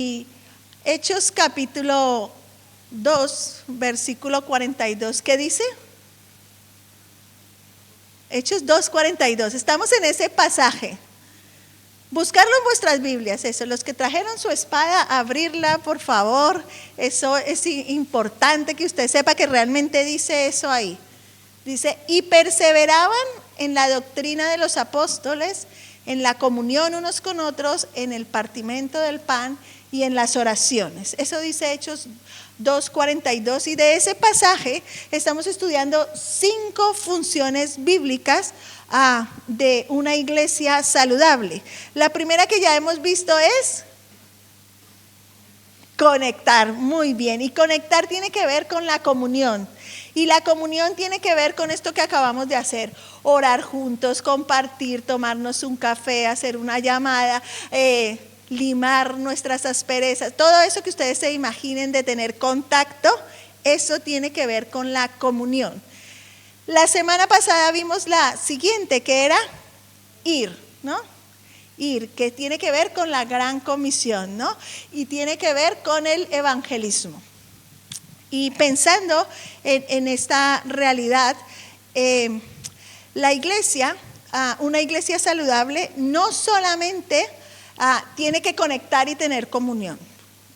Y Hechos capítulo 2, versículo 42, ¿qué dice? Hechos 2:42, estamos en ese pasaje. Buscarlo en vuestras Biblias, eso. Los que trajeron su espada, abrirla, por favor. Eso es importante que usted sepa que realmente dice eso ahí. Dice, y perseveraban en la doctrina de los apóstoles, en la comunión unos con otros, en el partimiento del pan y en las oraciones. Eso dice Hechos 2:42, y de ese pasaje estamos estudiando 5 funciones bíblicas de una iglesia saludable. La primera que ya hemos visto es conectar, muy bien, y conectar tiene que ver con la comunión. Y la comunión tiene que ver con esto que acabamos de hacer: orar juntos, compartir, tomarnos un café, hacer una llamada, limar nuestras asperezas. Todo eso que ustedes se imaginen de tener contacto, eso tiene que ver con la comunión. La semana pasada vimos la siguiente, que era ir, ¿no? Ir, que tiene que ver con la gran comisión, ¿no? Y tiene que ver con el evangelismo. Y pensando en esta realidad, la iglesia, una iglesia saludable, no solamente tiene que conectar y tener comunión.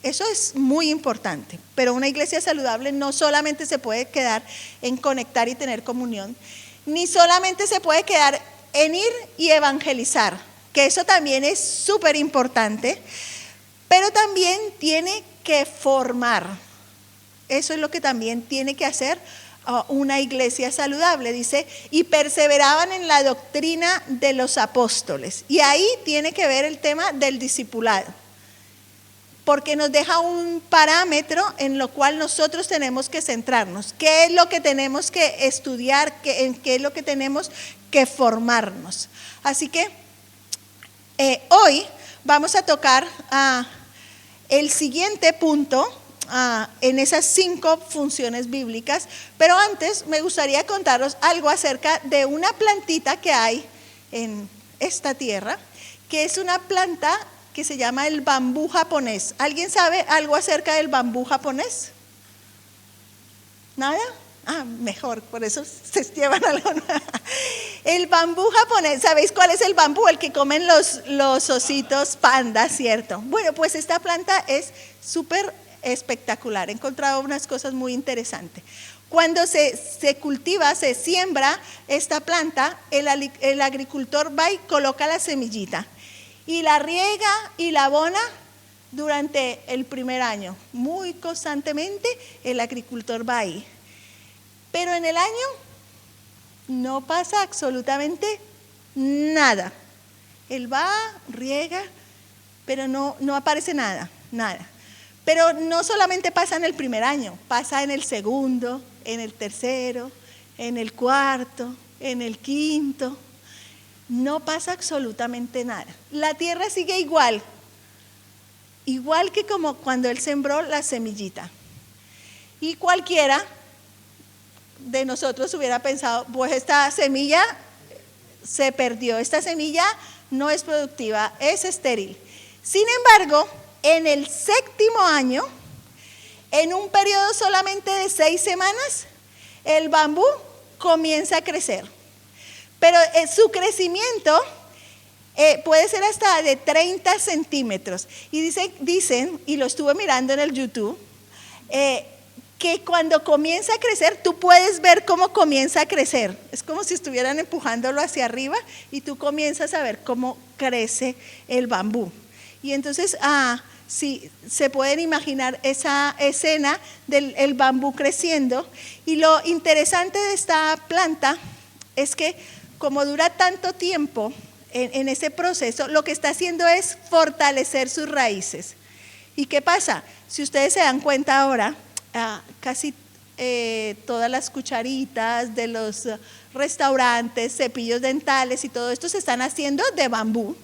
Eso es muy importante, pero una iglesia saludable no solamente se puede quedar en conectar y tener comunión, ni solamente se puede quedar en ir y evangelizar, que eso también es súper importante, pero también tiene que formar. Eso es lo que también tiene que hacer una iglesia saludable. Dice, y perseveraban en la doctrina de los apóstoles. Y ahí tiene que ver el tema del discipulado, porque nos deja un parámetro en lo cual nosotros tenemos que centrarnos. ¿Qué es lo que tenemos que estudiar? ¿En qué es lo que tenemos que formarnos? Así que hoy vamos a tocar el siguiente punto en esas 5 funciones bíblicas, pero antes me gustaría contaros algo acerca de una plantita que hay en esta tierra, que es una planta que se llama el bambú japonés. ¿Alguien sabe algo acerca del bambú japonés? ¿Nada? Mejor, por eso se llevan algo. El bambú japonés, ¿sabéis cuál es el bambú? El que comen los ositos panda, ¿cierto? Bueno, pues esta planta es súper espectacular. He encontrado unas cosas muy interesantes. Cuando se cultiva, se siembra esta planta, el agricultor va y coloca la semillita y la riega y la abona durante el primer año. Muy constantemente el agricultor va ahí. Pero en el año no pasa absolutamente nada. Él va, riega, pero no aparece nada. Pero no solamente pasa en el primer año, pasa en el segundo, en el tercero, en el cuarto, en el quinto. No pasa absolutamente nada. La tierra sigue igual que como cuando él sembró la semillita. Y cualquiera de nosotros hubiera pensado, pues esta semilla se perdió, esta semilla no es productiva, es estéril. Sin embargo, en el 7º año, en un periodo solamente de 6 semanas, el bambú comienza a crecer. Pero su crecimiento puede ser hasta de 30 centímetros. Y dicen, y lo estuve mirando en el YouTube, que cuando comienza a crecer, tú puedes ver cómo comienza a crecer. Es como si estuvieran empujándolo hacia arriba y tú comienzas a ver cómo crece el bambú. Y entonces, sí, se pueden imaginar esa escena del bambú creciendo. Y lo interesante de esta planta es que como dura tanto tiempo en ese proceso, lo que está haciendo es fortalecer sus raíces. ¿Y qué pasa? Si ustedes se dan cuenta ahora, casi todas las cucharitas de los restaurantes, cepillos dentales y todo esto se están haciendo de bambú.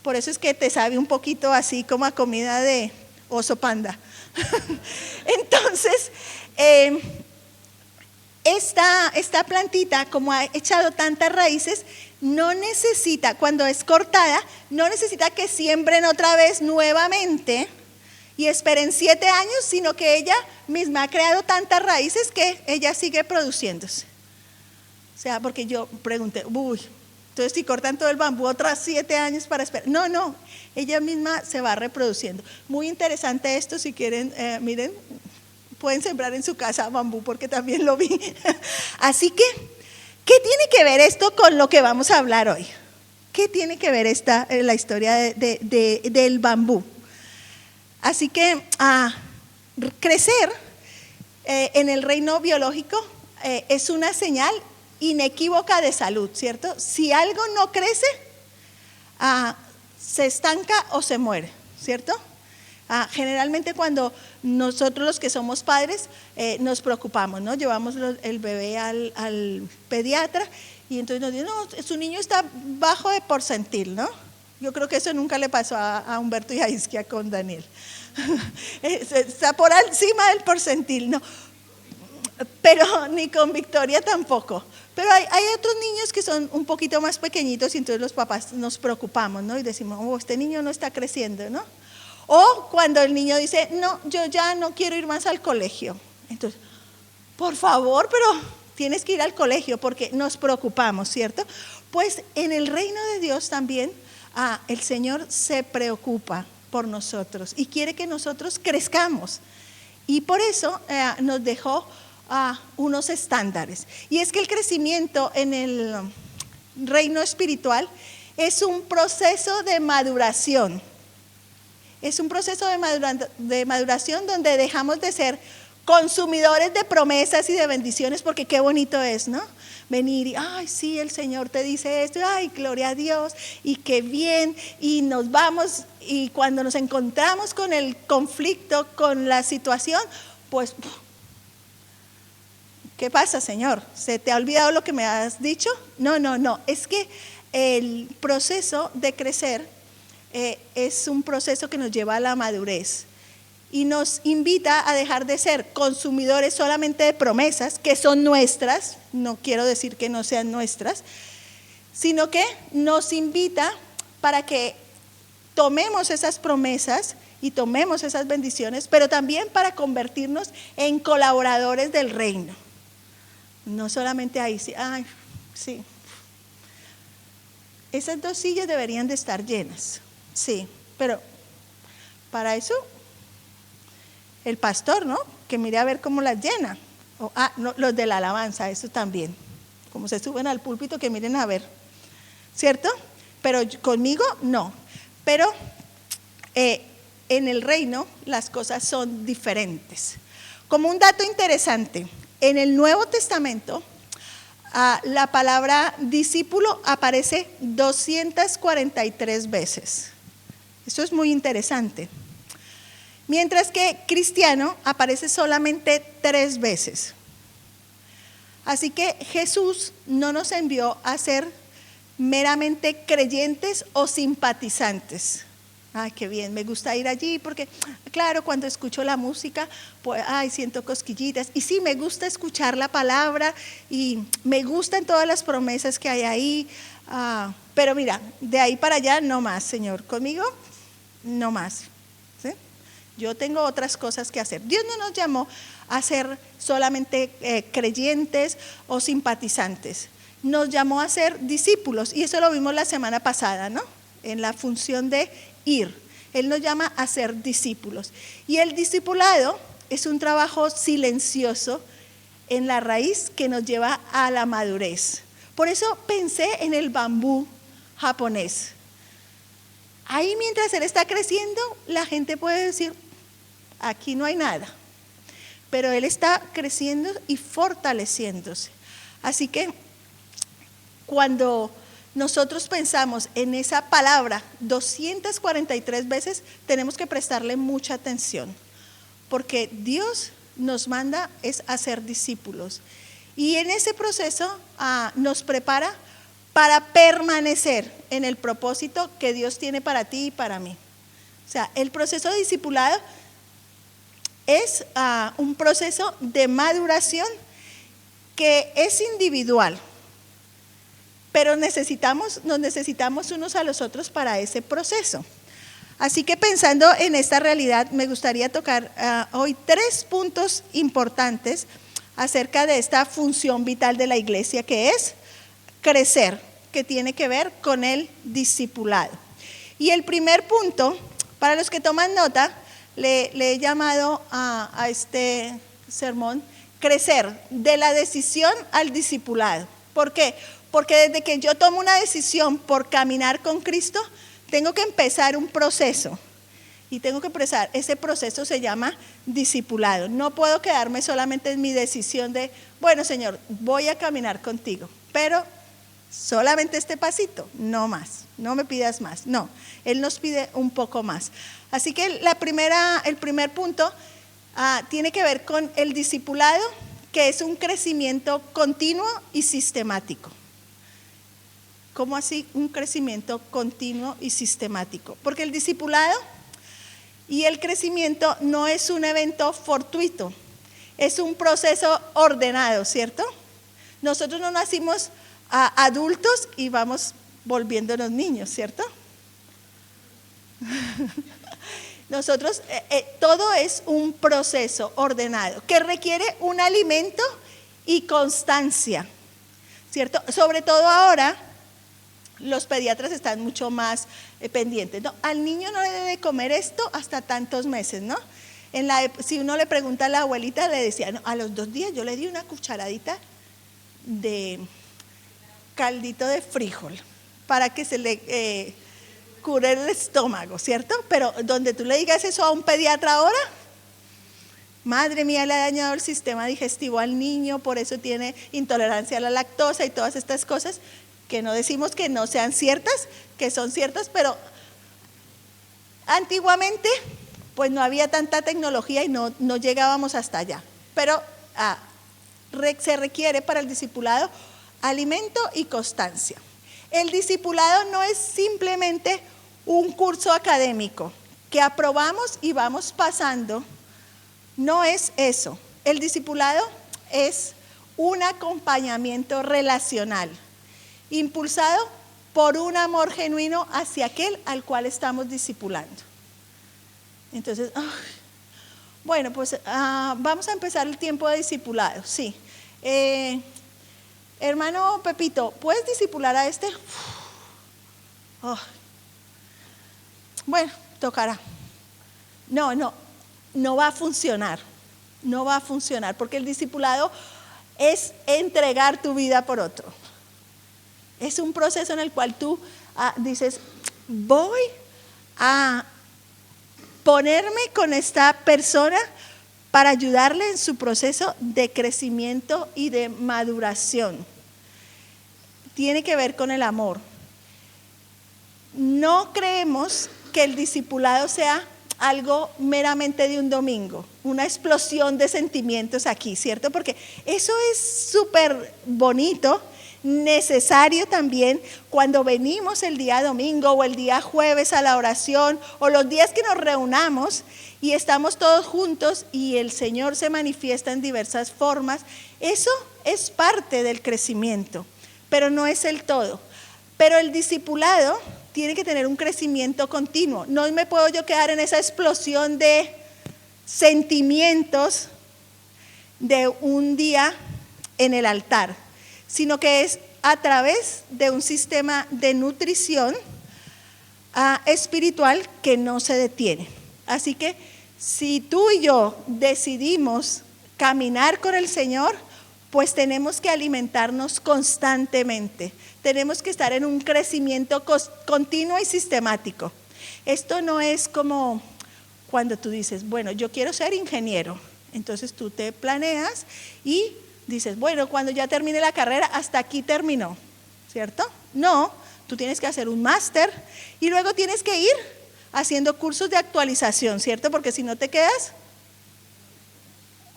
Por eso es que te sabe un poquito así como a comida de oso panda. Entonces, esta plantita, como ha echado tantas raíces, no necesita, cuando es cortada, no necesita que siembren otra vez nuevamente y esperen 7 años, sino que ella misma ha creado tantas raíces que ella sigue produciéndose. O sea, porque yo pregunté, entonces si cortan todo el bambú otras 7 años para esperar. No, ella misma se va reproduciendo. Muy interesante esto, si quieren, miren, pueden sembrar en su casa bambú porque también lo vi. Así que, ¿qué tiene que ver esto con lo que vamos a hablar hoy? ¿Qué tiene que ver la historia del bambú? Así que crecer en el reino biológico es una señal inequívoca de salud, ¿cierto? Si algo no crece, se estanca o se muere, ¿cierto? Generalmente cuando nosotros los que somos padres nos preocupamos, ¿no? Llevamos el bebé al pediatra y entonces nos dicen, no, su niño está bajo de porcentil, ¿no? Yo creo que eso nunca le pasó a Humberto y a Isquia con Daniel. Está por encima del porcentil, ¿no? Pero ni con Victoria tampoco. Pero hay otros niños que son un poquito más pequeñitos y entonces los papás nos preocupamos, ¿no? Y decimos, este niño no está creciendo, ¿no? O cuando el niño dice, no, yo ya no quiero ir más al colegio. Entonces, por favor, pero tienes que ir al colegio porque nos preocupamos, ¿cierto? Pues en el reino de Dios también el Señor se preocupa por nosotros y quiere que nosotros crezcamos. Y por eso nos dejó unos estándares. Y es que el crecimiento en el reino espiritual es un proceso de maduración. Es un proceso de maduración donde dejamos de ser consumidores de promesas y de bendiciones, porque qué bonito es, ¿no? Venir y, ay, sí, el Señor te dice esto, ay, gloria a Dios, y qué bien, y nos vamos, y cuando nos encontramos con el conflicto, con la situación, pues, ¿qué pasa, Señor? ¿Se te ha olvidado lo que me has dicho? No, es que el proceso de crecer es un proceso que nos lleva a la madurez. Y nos invita a dejar de ser consumidores solamente de promesas que son nuestras, no quiero decir que no sean nuestras, sino que nos invita para que tomemos esas promesas y tomemos esas bendiciones, pero también para convertirnos en colaboradores del reino. No solamente ahí, sí. Esas 2 sillas deberían de estar llenas, sí, pero para eso el pastor, ¿no? Que mire a ver cómo las llena. No, los de la alabanza, eso también. Como se suben al púlpito, que miren a ver. ¿Cierto? Pero conmigo, no. Pero en el reino las cosas son diferentes. Como un dato interesante, en el Nuevo Testamento la palabra discípulo aparece 243 veces. Eso es muy interesante. Mientras que cristiano aparece solamente 3 veces. Así que Jesús no nos envió a ser meramente creyentes o simpatizantes. Ay, qué bien, me gusta ir allí porque, claro, cuando escucho la música, pues, siento cosquillitas. Y sí, me gusta escuchar la palabra y me gustan todas las promesas que hay ahí. Pero mira, de ahí para allá no más, Señor. Conmigo, no más. ¿Sí? Yo tengo otras cosas que hacer. Dios no nos llamó a ser solamente creyentes o simpatizantes. Nos llamó a ser discípulos y eso lo vimos la semana pasada, ¿no? En la función de ir. Él nos llama a ser discípulos. Y el discipulado es un trabajo silencioso en la raíz que nos lleva a la madurez. Por eso pensé en el bambú japonés. Ahí mientras él está creciendo, la gente puede decir, aquí no hay nada. Pero él está creciendo y fortaleciéndose. Así que cuando nosotros pensamos en esa palabra 243 veces, tenemos que prestarle mucha atención. Porque Dios nos manda es a ser discípulos. Y en ese proceso nos prepara para permanecer en el propósito que Dios tiene para ti y para mí. O sea, el proceso de discipulado es un proceso de maduración que es individual, pero nos necesitamos unos a los otros para ese proceso. Así que pensando en esta realidad, me gustaría tocar hoy 3 puntos importantes acerca de esta función vital de la iglesia, que es crecer, que tiene que ver con el discipulado. Y el primer punto, para los que toman nota, le he llamado a este sermón crecer, de la decisión al discipulado. ¿Por qué? Porque desde que yo tomo una decisión por caminar con Cristo, tengo que empezar un proceso. Y tengo que empezar, ese proceso se llama discipulado. No puedo quedarme solamente en mi decisión de, bueno, Señor, voy a caminar contigo, pero solamente este pasito, no más, no me pidas más. No, Él nos pide un poco más. Así que el primer punto tiene que ver con el discipulado, que es un crecimiento continuo y sistemático. ¿Cómo así un crecimiento continuo y sistemático? Porque el discipulado y el crecimiento no es un evento fortuito, es un proceso ordenado, ¿cierto? Nosotros no nacimos adultos y vamos volviéndonos niños, ¿cierto? Nosotros, todo es un proceso ordenado que requiere un alimento y constancia, ¿cierto? Sobre todo ahora, los pediatras están mucho más pendientes, ¿no? Al niño no le debe comer esto hasta tantos meses, ¿no? Si uno le pregunta a la abuelita, le decía, no, a los 2 días yo le di una cucharadita de caldito de frijol para que se le cure el estómago, ¿cierto? Pero donde tú le digas eso a un pediatra ahora, madre mía, le ha dañado el sistema digestivo al niño, por eso tiene intolerancia a la lactosa y todas estas cosas, que no decimos que no sean ciertas, que son ciertas, pero antiguamente pues no había tanta tecnología y no llegábamos hasta allá. Pero se requiere para el discipulado alimento y constancia. El discipulado no es simplemente un curso académico que aprobamos y vamos pasando, no es eso. El discipulado es un acompañamiento relacional, impulsado por un amor genuino hacia aquel al cual estamos discipulando. Entonces, bueno, pues vamos a empezar el tiempo de discipulado, sí. Hermano Pepito, ¿puedes discipular a este? Bueno, tocará. No va a funcionar. No va a funcionar, porque el discipulado es entregar tu vida por otro. Es un proceso en el cual tú dices, voy a ponerme con esta persona para ayudarle en su proceso de crecimiento y de maduración. Tiene que ver con el amor. No creemos que el discipulado sea algo meramente de un domingo, una explosión de sentimientos aquí, ¿cierto? Porque eso es súper bonito, necesario también cuando venimos el día domingo o el día jueves a la oración o los días que nos reunamos y estamos todos juntos y el Señor se manifiesta en diversas formas. Eso es parte del crecimiento, pero no es el todo. Pero el discipulado tiene que tener un crecimiento continuo. No me puedo yo quedar en esa explosión de sentimientos de un día en el altar, sino que es a través de un sistema de nutrición espiritual que no se detiene. Así que si tú y yo decidimos caminar con el Señor, pues tenemos que alimentarnos constantemente. Tenemos que estar en un crecimiento continuo y sistemático. Esto no es como cuando tú dices, bueno, yo quiero ser ingeniero. Entonces tú te planeas y dices, bueno, cuando ya termine la carrera, hasta aquí terminó, ¿cierto? No, tú tienes que hacer un máster y luego tienes que ir haciendo cursos de actualización, ¿cierto? Porque si no te quedas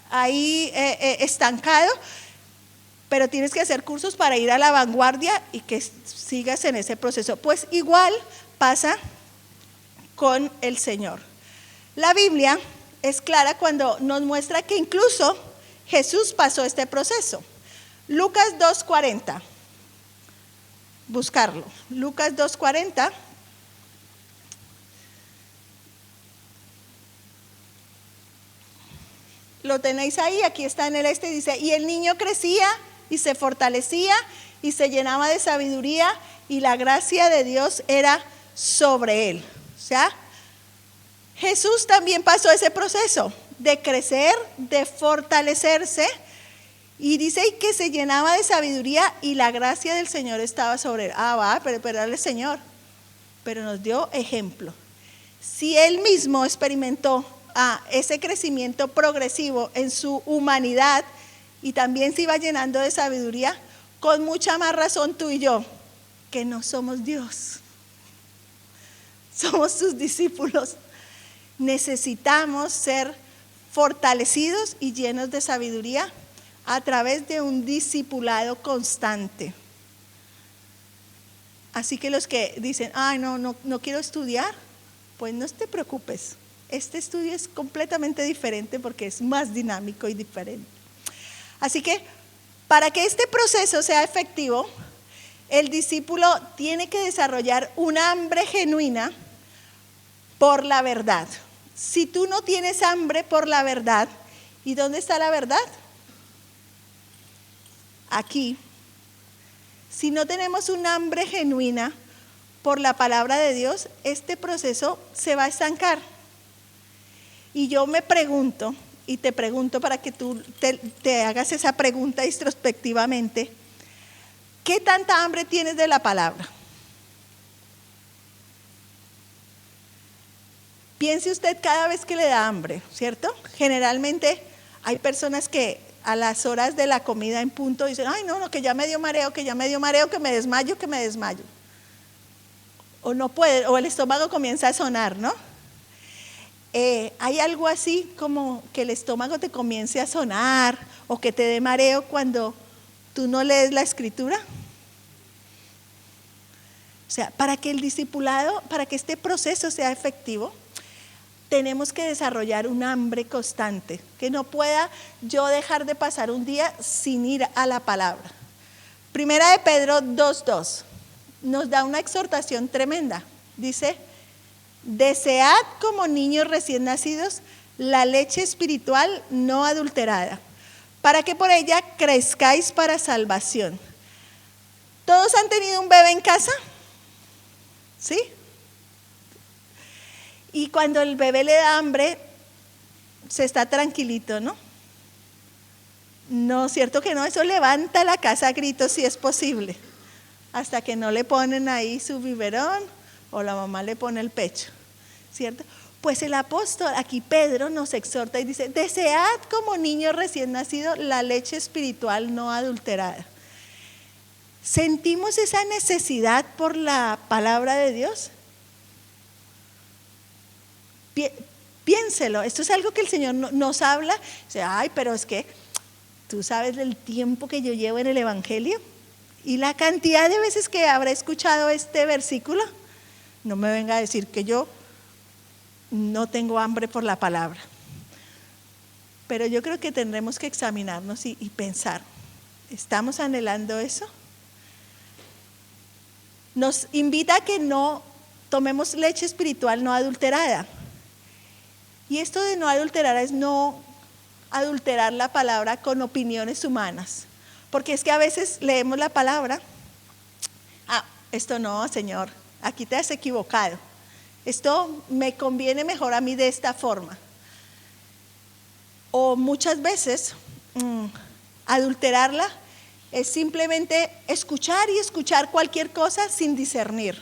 ahí estancado, pero tienes que hacer cursos para ir a la vanguardia y que sigas en ese proceso. Pues igual pasa con el Señor. La Biblia es clara cuando nos muestra que incluso Jesús pasó este proceso. Lucas 2:40. Buscarlo. Lucas 2:40. Lo tenéis ahí, aquí está en el dice, y el niño crecía y se fortalecía y se llenaba de sabiduría y la gracia de Dios era sobre él. O sea, Jesús también pasó ese proceso de crecer, de fortalecerse, y dice que se llenaba de sabiduría y la gracia del Señor estaba sobre él. Pero era el Señor, pero nos dio ejemplo. Si él mismo experimentó ese crecimiento progresivo en su humanidad y también se iba llenando de sabiduría, con mucha más razón tú y yo, que no somos Dios, somos sus discípulos, necesitamos ser fortalecidos y llenos de sabiduría a través de un discipulado constante. Así que los que dicen, no quiero estudiar, pues no te preocupes. Este estudio es completamente diferente porque es más dinámico y diferente. Así que para que este proceso sea efectivo, el discípulo tiene que desarrollar un hambre genuina por la verdad. Si tú no tienes hambre por la verdad, ¿y dónde está la verdad? Aquí. Si no tenemos un hambre genuina por la palabra de Dios, este proceso se va a estancar. Y yo me pregunto, y te pregunto para que tú te hagas esa pregunta introspectivamente, ¿qué tanta hambre tienes de la palabra? Piense usted cada vez que le da hambre, ¿cierto? Generalmente hay personas que a las horas de la comida en punto dicen, que ya me dio mareo, que me desmayo. O no puede, o el estómago comienza a sonar, ¿no? Hay algo así como que el estómago te comience a sonar o que te dé mareo cuando tú no lees la escritura. O sea, para que el discipulado, para que este proceso sea efectivo, tenemos que desarrollar un hambre constante, que no pueda yo dejar de pasar un día sin ir a la palabra. Primera de Pedro 2:2 nos da una exhortación tremenda. Dice, desead como niños recién nacidos la leche espiritual no adulterada, para que por ella crezcáis para salvación. ¿Todos han tenido un bebé en casa? ¿Sí? Y cuando el bebé le da hambre, se está tranquilito, ¿no? No, ¿cierto que no? Eso levanta la casa a gritos si es posible, hasta que no le ponen ahí su biberón o la mamá le pone el pecho, ¿cierto? Pues el apóstol, aquí Pedro nos exhorta y dice, desead como niños recién nacidos la leche espiritual no adulterada. ¿Sentimos esa necesidad por la palabra de Dios? Piénselo, esto es algo que el Señor nos habla. Dice, pero es que tú sabes del tiempo que yo llevo en el Evangelio y la cantidad de veces que habré escuchado este versículo. No me venga a decir que yo no tengo hambre por la palabra. Pero yo creo que tendremos que examinarnos y pensar, ¿estamos anhelando eso? Nos invita a que no tomemos leche espiritual no adulterada. Y esto de no adulterar es no adulterar la palabra con opiniones humanas. Porque es que a veces leemos la palabra, esto no, Señor, aquí te has equivocado. Esto me conviene mejor a mí de esta forma. O muchas veces adulterarla es simplemente escuchar y escuchar cualquier cosa sin discernir.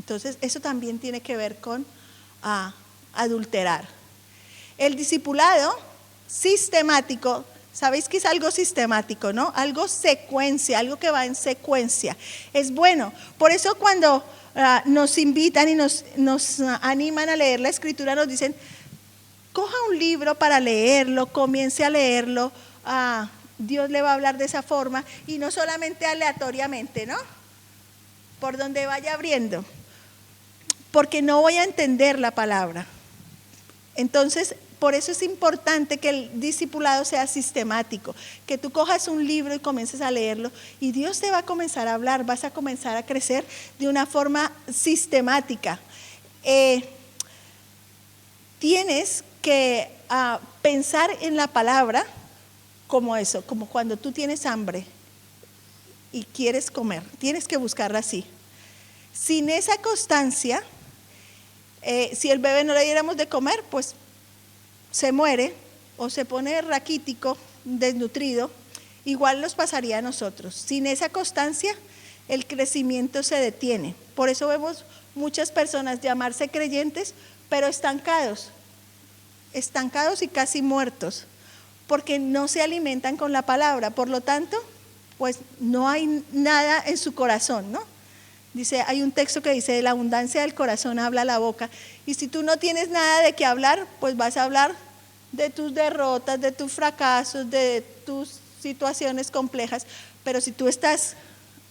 Entonces eso también tiene que ver con adulterar. El discipulado sistemático, sabéis que es algo sistemático, ¿no? Algo secuencia, algo que va en secuencia. Es bueno. Por eso cuando nos invitan y nos animan a leer la escritura, nos dicen, coja un libro para leerlo, comience a leerlo, Dios le va a hablar de esa forma y no solamente aleatoriamente, ¿no? Por donde vaya abriendo. Porque no voy a entender la palabra. Entonces, por eso es importante que el discipulado sea sistemático, que tú cojas un libro y comiences a leerlo y Dios te va a comenzar a hablar, vas a comenzar a crecer de una forma sistemática. Tienes que pensar en la palabra como eso, como cuando tú tienes hambre y quieres comer, tienes que buscarla así. Sin esa constancia, si el bebé no le diéramos de comer, pues se muere o se pone raquítico, desnutrido, igual nos pasaría a nosotros. Sin esa constancia, el crecimiento se detiene. Por eso vemos muchas personas llamarse creyentes, pero estancados y casi muertos, porque no se alimentan con la palabra. Por lo tanto, pues no hay nada en su corazón, ¿no? Dice, hay un texto que dice, de la abundancia del corazón habla la boca. Y si tú no tienes nada de qué hablar, pues vas a hablar de tus derrotas, de tus fracasos, de tus situaciones complejas. Pero si tú estás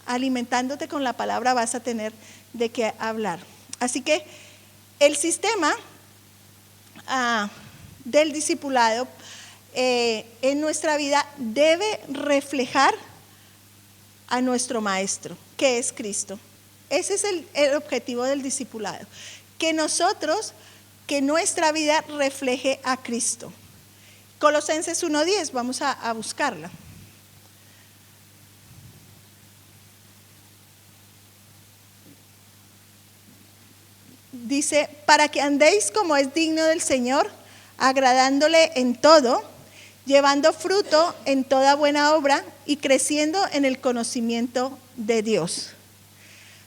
alimentándote con la palabra, vas a tener de qué hablar. Así que el sistema del discipulado en nuestra vida debe reflejar a nuestro maestro, que es Cristo. Ese es el objetivo del discipulado, que nuestra vida refleje a Cristo. Colosenses 1:10, vamos a buscarla. Dice, para que andéis como es digno del Señor, agradándole en todo, llevando fruto en toda buena obra y creciendo en el conocimiento de Dios.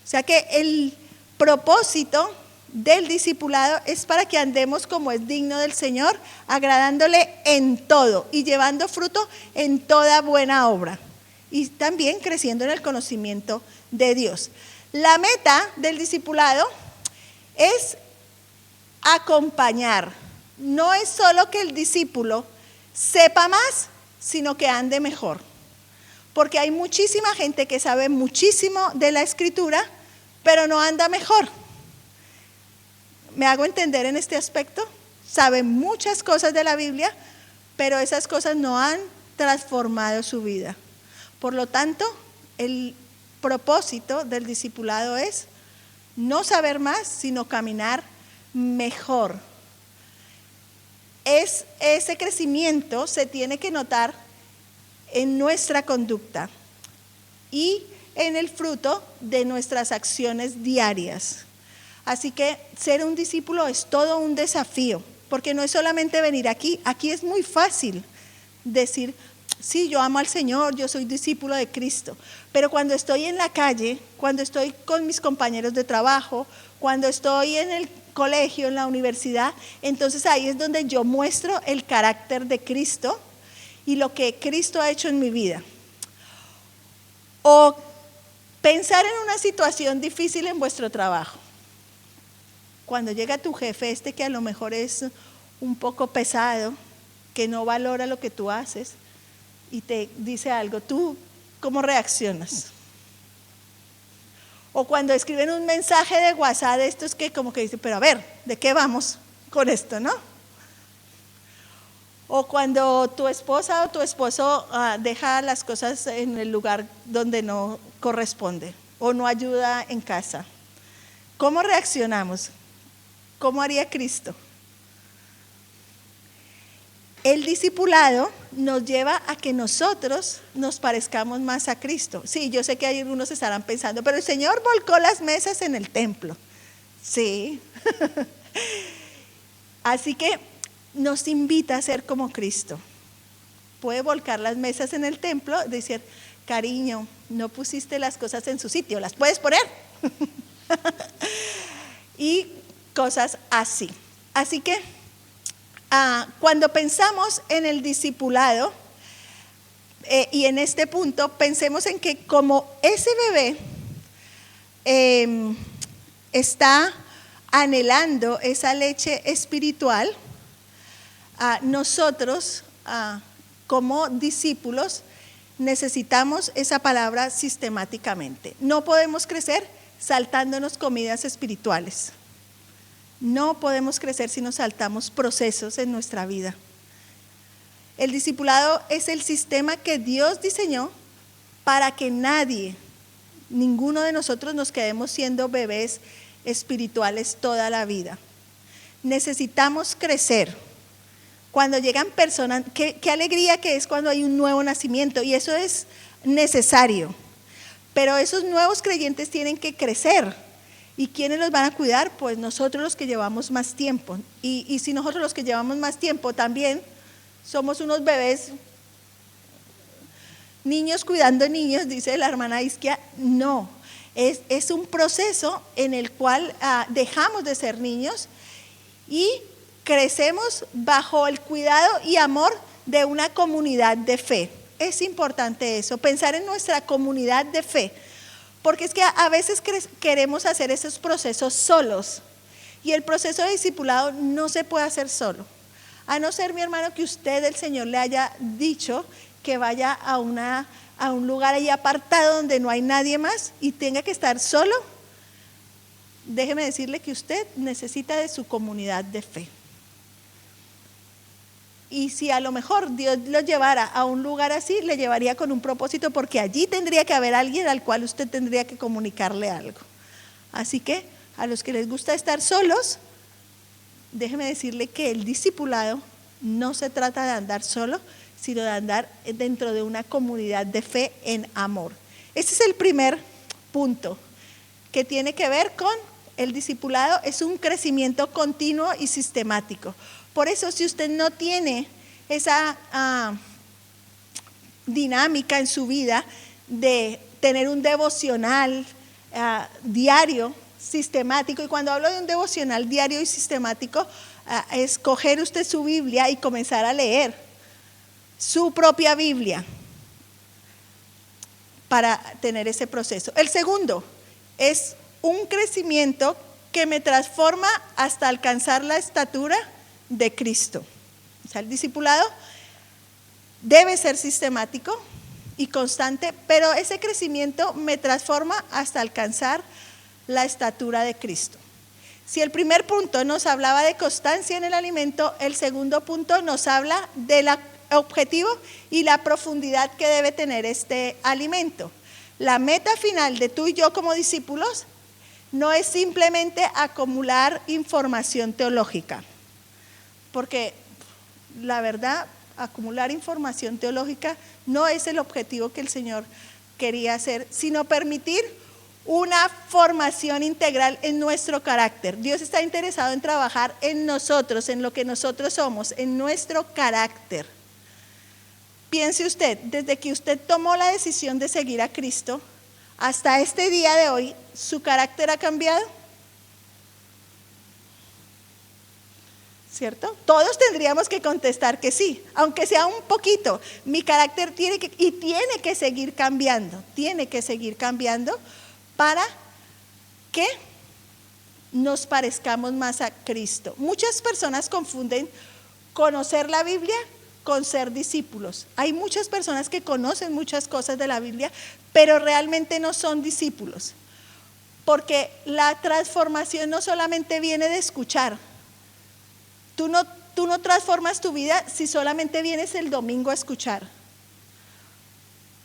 O sea que el propósito del discipulado es para que andemos como es digno del Señor, agradándole en todo y llevando fruto en toda buena obra y también creciendo en el conocimiento de Dios. La meta del discipulado es acompañar. No es solo que el discípulo sepa más, sino que ande mejor. Porque hay muchísima gente que sabe muchísimo de la Escritura, pero no anda mejor. ¿Me hago entender en este aspecto? Sabe muchas cosas de la Biblia, pero esas cosas no han transformado su vida. Por lo tanto, el propósito del discipulado es no saber más, sino caminar mejor. Ese crecimiento se tiene que notar en nuestra conducta y en el fruto de nuestras acciones diarias. Así que ser un discípulo es todo un desafío, porque no es solamente venir aquí es muy fácil decir, sí, yo amo al Señor, yo soy discípulo de Cristo, pero cuando estoy en la calle, cuando estoy con mis compañeros de trabajo, cuando estoy en el colegio, en la universidad, entonces ahí es donde yo muestro el carácter de Cristo y lo que Cristo ha hecho en mi vida. O pensar en una situación difícil en vuestro trabajo. Cuando llega tu jefe que a lo mejor es un poco pesado, que no valora lo que tú haces y te dice algo, ¿tú cómo reaccionas? O cuando escriben un mensaje de WhatsApp de estos que como que dicen, pero a ver, ¿de qué vamos con esto, no? O cuando tu esposa o tu esposo deja las cosas en el lugar donde no corresponde o no ayuda en casa. ¿Cómo reaccionamos? ¿Cómo haría Cristo? El discipulado nos lleva a que nosotros nos parezcamos más a Cristo. Sí, yo sé que hay algunos estarán pensando, pero el Señor volcó las mesas en el templo. Sí. Así que nos invita a ser como Cristo. Puede volcar las mesas en el templo, decir, cariño, no pusiste las cosas en su sitio, las puedes poner. Y cosas así. Así que cuando pensamos en el discipulado y en este punto, pensemos en que como ese bebé está anhelando esa leche espiritual, nosotros como discípulos necesitamos esa palabra sistemáticamente. No podemos crecer saltándonos comidas espirituales. No podemos crecer si nos saltamos procesos en nuestra vida. El discipulado es el sistema que Dios diseñó para que ninguno de nosotros nos quedemos siendo bebés espirituales toda la vida. Necesitamos crecer Cuando llegan personas, qué alegría que es cuando hay un nuevo nacimiento, y eso es necesario. Pero esos nuevos creyentes tienen que crecer. ¿Y quiénes los van a cuidar? Pues nosotros los que llevamos más tiempo. Y si nosotros los que llevamos más tiempo también somos unos bebés, niños cuidando niños, dice la hermana Isquia, no. Es un proceso en el cual dejamos de ser niños y crecemos bajo el cuidado y amor de una comunidad de fe. Es importante eso, pensar en nuestra comunidad de fe, porque es que a veces queremos hacer esos procesos solos, y el proceso de discipulado no se puede hacer solo, a no ser, mi hermano, que usted, el Señor, le haya dicho que vaya a un lugar ahí apartado donde no hay nadie más y tenga que estar solo. Déjeme decirle que usted necesita de su comunidad de fe. Y si a lo mejor Dios lo llevara a un lugar así, le llevaría con un propósito, porque allí tendría que haber alguien al cual usted tendría que comunicarle algo. Así que a los que les gusta estar solos, déjeme decirle que el discipulado no se trata de andar solo, sino de andar dentro de una comunidad de fe en amor. Ese es el primer punto que tiene que ver con el discipulado. Es un crecimiento continuo y sistemático. Por eso, si usted no tiene esa dinámica en su vida de tener un devocional diario, sistemático, y cuando hablo de un devocional diario y sistemático, es coger usted su Biblia y comenzar a leer su propia Biblia para tener ese proceso. El segundo es un crecimiento que me transforma hasta alcanzar la estatura de Cristo. O sea, el discipulado debe ser sistemático y constante, pero ese crecimiento me transforma hasta alcanzar la estatura de Cristo. Si el primer punto nos hablaba de constancia en el alimento, el segundo punto nos habla del objetivo y la profundidad que debe tener este alimento. La meta final de tú y yo como discípulos no es simplemente acumular información teológica, porque la verdad, acumular información teológica no es el objetivo que el Señor quería hacer, sino permitir una formación integral en nuestro carácter. Dios está interesado en trabajar en nosotros, en lo que nosotros somos, en nuestro carácter. Piense usted, desde que usted tomó la decisión de seguir a Cristo hasta este día de hoy, ¿su carácter ha cambiado? ¿Cierto? Todos tendríamos que contestar que sí, aunque sea un poquito. Mi carácter tiene que seguir cambiando, para que nos parezcamos más a Cristo. Muchas personas confunden conocer la Biblia con ser discípulos. Hay muchas personas que conocen muchas cosas de la Biblia, pero realmente no son discípulos, porque la transformación no solamente viene de escuchar. Tú no transformas tu vida si solamente vienes el domingo a escuchar.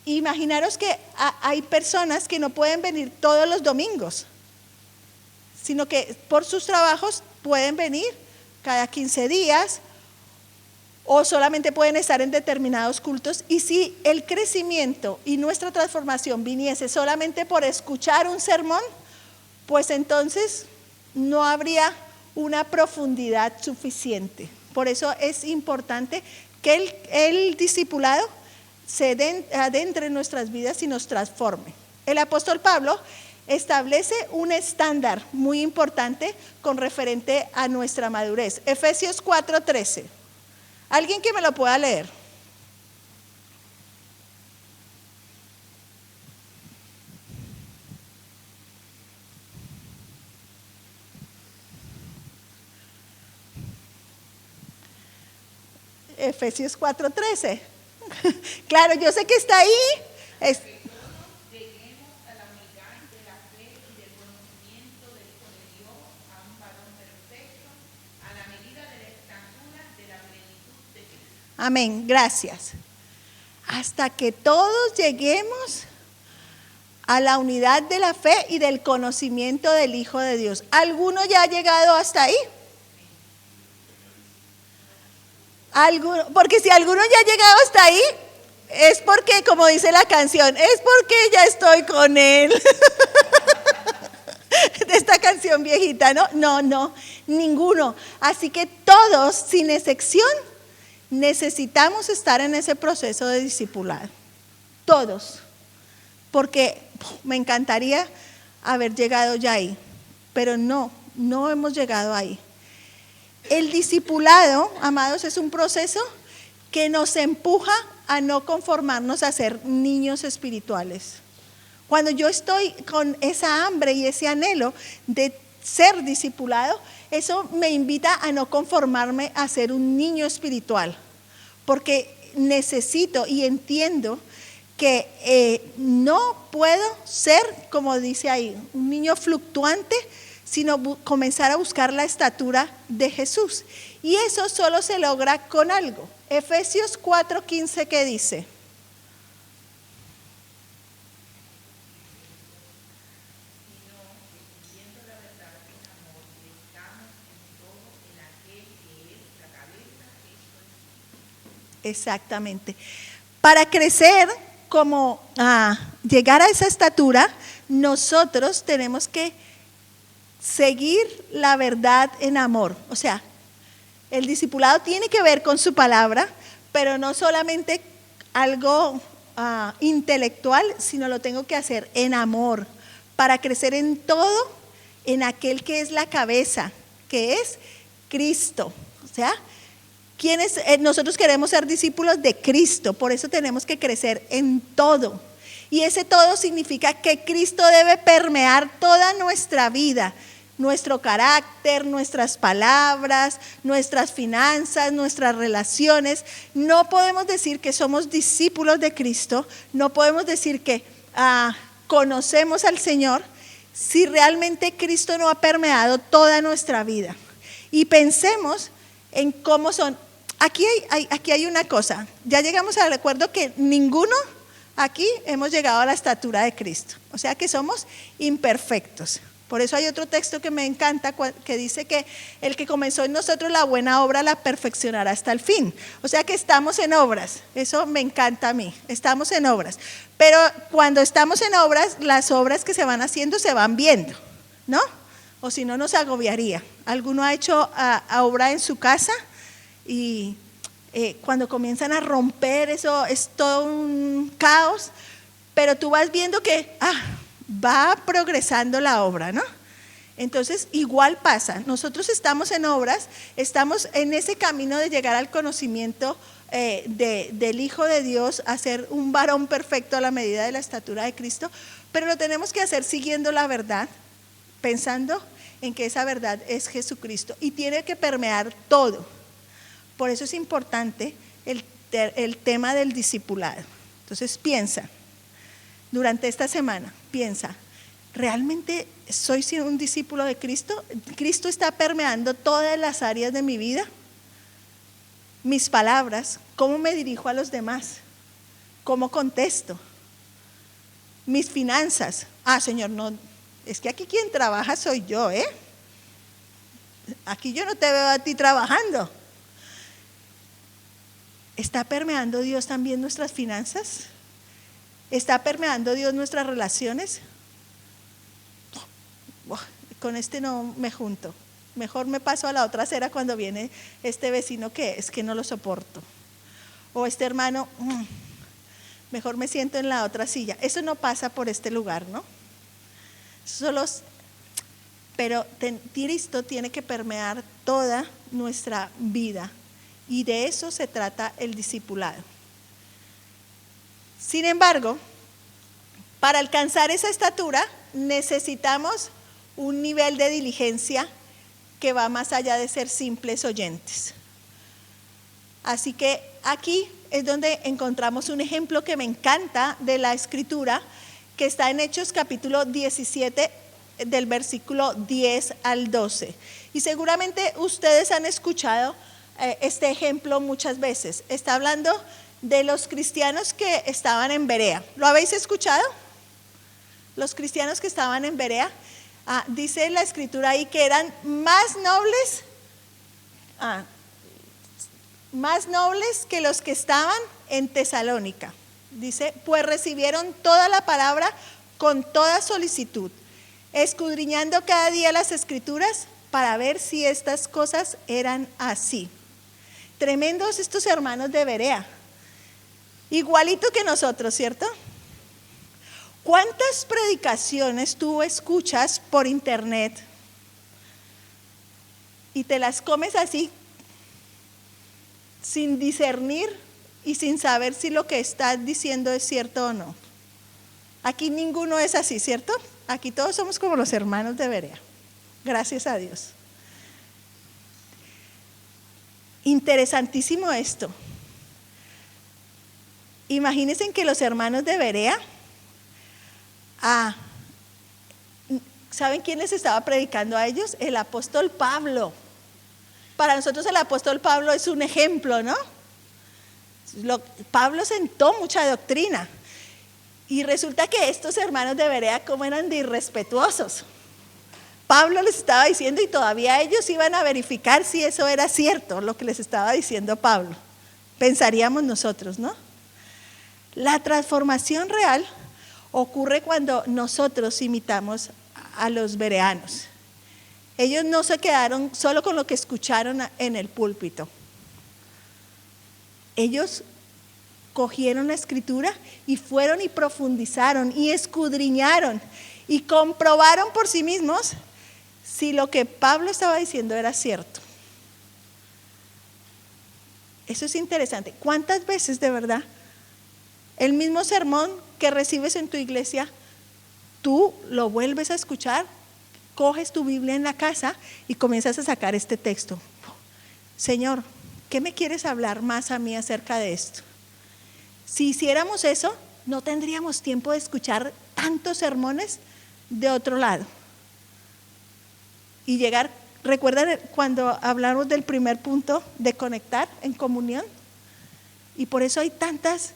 Imaginaros que hay personas que no pueden venir todos los domingos, sino que por sus trabajos pueden venir cada 15 días o solamente pueden estar en determinados cultos. Y si el crecimiento y nuestra transformación viniese solamente por escuchar un sermón, pues entonces no habría una profundidad suficiente. Por eso es importante que el discipulado se adentre en nuestras vidas y nos transforme. El apóstol Pablo establece un estándar muy importante con referente a nuestra madurez. Efesios 4:13. ¿Alguien que me lo pueda leer? Efesios 4:13. Claro, yo sé que está ahí. Lleguemos a la unidad de la fe y del conocimiento del Hijo de Dios, a un varón perfecto, a la medida de la estatura de la plenitud de Cristo. Amén, gracias. Hasta que todos lleguemos a la unidad de la fe y del conocimiento del Hijo de Dios. ¿Alguno ya ha llegado hasta ahí? Porque si alguno ya ha llegado hasta ahí, es porque, como dice la canción, es porque ya estoy con él. De esta canción viejita, ¿no? No, ninguno. Así que todos, sin excepción, necesitamos estar en ese proceso de discipulado. Todos. Porque me encantaría haber llegado ya ahí, pero no hemos llegado ahí. El discipulado, amados, es un proceso que nos empuja a no conformarnos a ser niños espirituales. Cuando yo estoy con esa hambre y ese anhelo de ser discipulado, eso me invita a no conformarme a ser un niño espiritual, porque necesito y entiendo que no puedo ser, como dice ahí, un niño fluctuante, sino comenzar a buscar la estatura de Jesús. Y eso solo se logra con algo. Efesios 4:15, ¿qué dice? Exactamente. Para crecer, como llegar a esa estatura, nosotros tenemos que seguir la verdad en amor. O sea, el discipulado tiene que ver con su palabra, pero no solamente algo intelectual, sino lo tengo que hacer en amor, para crecer en todo, en aquel que es la cabeza, que es Cristo. O sea, nosotros queremos ser discípulos de Cristo, por eso tenemos que crecer en todo. Y ese todo significa que Cristo debe permear toda nuestra vida, nuestro carácter, nuestras palabras, nuestras finanzas, nuestras relaciones. No podemos decir que somos discípulos de Cristo, no podemos decir que conocemos al Señor si realmente Cristo no ha permeado toda nuestra vida. Y pensemos en cómo son. Aquí hay una cosa, ya llegamos al acuerdo que ninguno aquí hemos llegado a la estatura de Cristo, o sea que somos imperfectos. Por eso hay otro texto que me encanta que dice que el que comenzó en nosotros la buena obra la perfeccionará hasta el fin. O sea que estamos en obras, eso me encanta a mí, estamos en obras. Pero cuando estamos en obras, las obras que se van haciendo se van viendo, ¿no? O si no nos agobiaría. ¿Alguno ha hecho obra en su casa? Y cuando comienzan a romper, eso es todo un caos, pero tú vas viendo que va progresando la obra, ¿no? Entonces igual pasa, nosotros estamos en obras, estamos en ese camino de llegar al conocimiento del Hijo de Dios, a ser un varón perfecto a la medida de la estatura de Cristo, pero lo tenemos que hacer siguiendo la verdad, pensando en que esa verdad es Jesucristo y tiene que permear todo. Por eso es importante el tema del discipulado. Entonces piensa, durante esta semana, piensa, ¿realmente soy un discípulo de Cristo? ¿Cristo está permeando todas las áreas de mi vida? Mis palabras, ¿cómo me dirijo a los demás? ¿Cómo contesto? Mis finanzas. Señor, no, es que aquí quien trabaja soy yo, ¿eh? Aquí yo no te veo a ti trabajando. ¿Está permeando Dios también nuestras finanzas? ¿Está permeando Dios nuestras relaciones? Con este no me junto. Mejor me paso a la otra acera cuando viene este vecino que es que no lo soporto. O este hermano, mejor me siento en la otra silla. Eso no pasa por este lugar, ¿no? Pero Cristo tiene que permear toda nuestra vida. Y de eso se trata el discipulado. Sin embargo, para alcanzar esa estatura necesitamos un nivel de diligencia que va más allá de ser simples oyentes. Así que aquí es donde encontramos un ejemplo que me encanta de la Escritura, que está en Hechos capítulo 17, del versículo 10 al 12. Y seguramente ustedes han escuchado este ejemplo muchas veces. Está hablando de los cristianos que estaban en Berea. ¿Lo habéis escuchado? Los cristianos que estaban en Berea, dice la Escritura ahí que eran más nobles, más nobles que los que estaban en Tesalónica. Dice, pues recibieron toda la palabra con toda solicitud, escudriñando cada día las Escrituras para ver si estas cosas eran así. Tremendos estos hermanos de Berea, igualito que nosotros, ¿cierto? ¿Cuántas predicaciones tú escuchas por internet y te las comes así, sin discernir y sin saber si lo que estás diciendo es cierto o no? Aquí ninguno es así, ¿cierto? Aquí todos somos como los hermanos de Berea. Gracias a Dios. Interesantísimo esto. Imagínense que los hermanos de Berea, ¿saben quién les estaba predicando a ellos? El apóstol Pablo. Para nosotros el apóstol Pablo es un ejemplo, ¿no? Pablo sentó mucha doctrina. Y resulta que estos hermanos de Berea, como eran de irrespetuosos. Pablo les estaba diciendo y todavía ellos iban a verificar si eso era cierto, lo que les estaba diciendo Pablo. Pensaríamos nosotros, ¿no? La transformación real ocurre cuando nosotros imitamos a los bereanos. Ellos no se quedaron solo con lo que escucharon en el púlpito. Ellos cogieron la escritura y fueron y profundizaron y escudriñaron y comprobaron por sí mismos si lo que Pablo estaba diciendo era cierto. Eso es interesante. ¿Cuántas veces de verdad el mismo sermón que recibes en tu iglesia, tú lo vuelves a escuchar, coges tu Biblia en la casa y comienzas a sacar este texto? Señor, ¿qué me quieres hablar más a mí acerca de esto? Si hiciéramos eso, no tendríamos tiempo de escuchar tantos sermones de otro lado. Y llegar, ¿recuerdan cuando hablamos del primer punto de conectar en comunión? Y por eso hay tantas,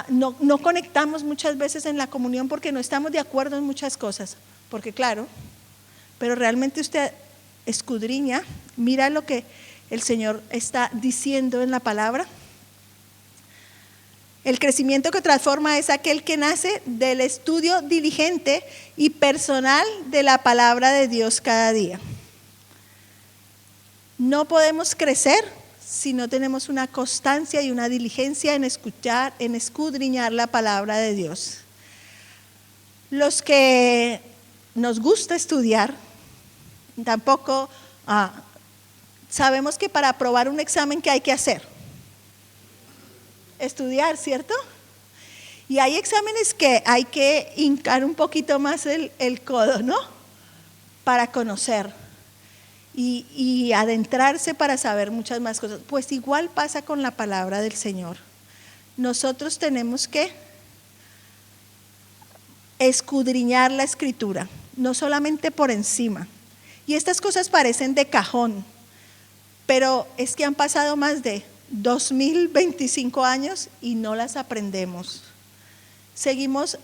no conectamos muchas veces en la comunión porque no estamos de acuerdo en muchas cosas. Porque claro, pero realmente usted escudriña, mira lo que el Señor está diciendo en la palabra. El crecimiento que transforma es aquel que nace del estudio diligente y personal de la palabra de Dios cada día. No podemos crecer si no tenemos una constancia y una diligencia en escuchar, en escudriñar la palabra de Dios. Los que nos gusta estudiar, tampoco sabemos que para aprobar un examen, ¿qué hay que hacer? Estudiar, ¿cierto? Y hay exámenes que hay que hincar un poquito más el codo, ¿no? Para conocer y adentrarse para saber muchas más cosas. Pues igual pasa con la palabra del Señor. Nosotros tenemos que escudriñar la escritura, no solamente por encima. Y estas cosas parecen de cajón, pero es que han pasado más de 2025 años y no las aprendemos. Seguimos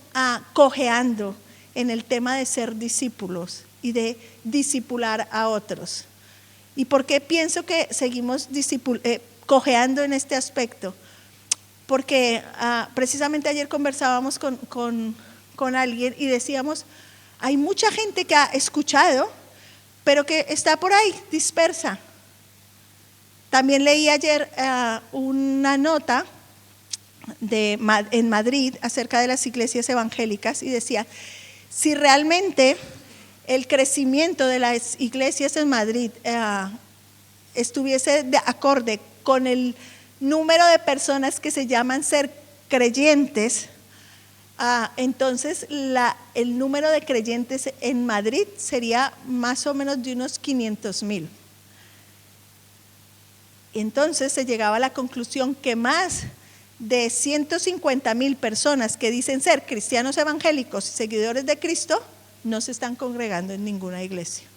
cojeando en el tema de ser discípulos y de discipular a otros. ¿Y por qué pienso que seguimos cojeando en este aspecto? Porque precisamente ayer conversábamos con alguien y decíamos, hay mucha gente que ha escuchado, pero que está por ahí dispersa. También leí ayer una nota en Madrid acerca de las iglesias evangélicas y decía, si realmente el crecimiento de las iglesias en Madrid estuviese de acorde con el número de personas que se llaman ser creyentes, entonces el número de creyentes en Madrid sería más o menos de unos 500,000. Entonces se llegaba a la conclusión que más de 150,000 personas que dicen ser cristianos evangélicos y seguidores de Cristo no se están congregando en ninguna iglesia.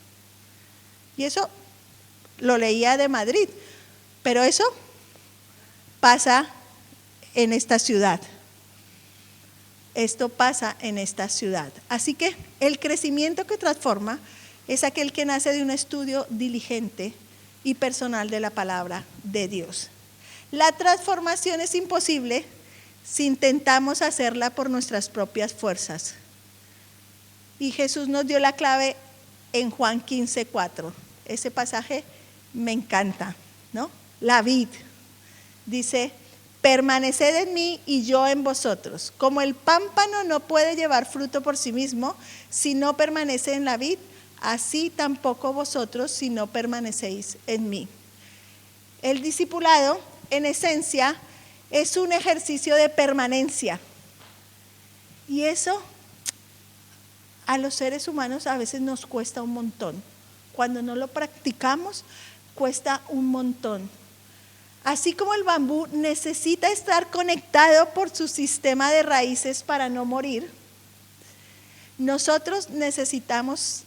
Y eso lo leía de Madrid, pero eso pasa en esta ciudad. Esto pasa en esta ciudad. Así que el crecimiento que transforma es aquel que nace de un estudio diligente y personal de la palabra de Dios. La transformación es imposible si intentamos hacerla por nuestras propias fuerzas. Y Jesús nos dio la clave en Juan 15:4. Ese pasaje me encanta, ¿no? La vid. Dice, permaneced en mí y yo en vosotros. Como el pámpano no puede llevar fruto por sí mismo si no permanece en la vid, así tampoco vosotros si no permanecéis en mí. El discipulado, en esencia, es un ejercicio de permanencia. Y eso a los seres humanos a veces nos cuesta un montón. Cuando no lo practicamos, cuesta un montón. Así como el bambú necesita estar conectado por su sistema de raíces para no morir, nosotros necesitamos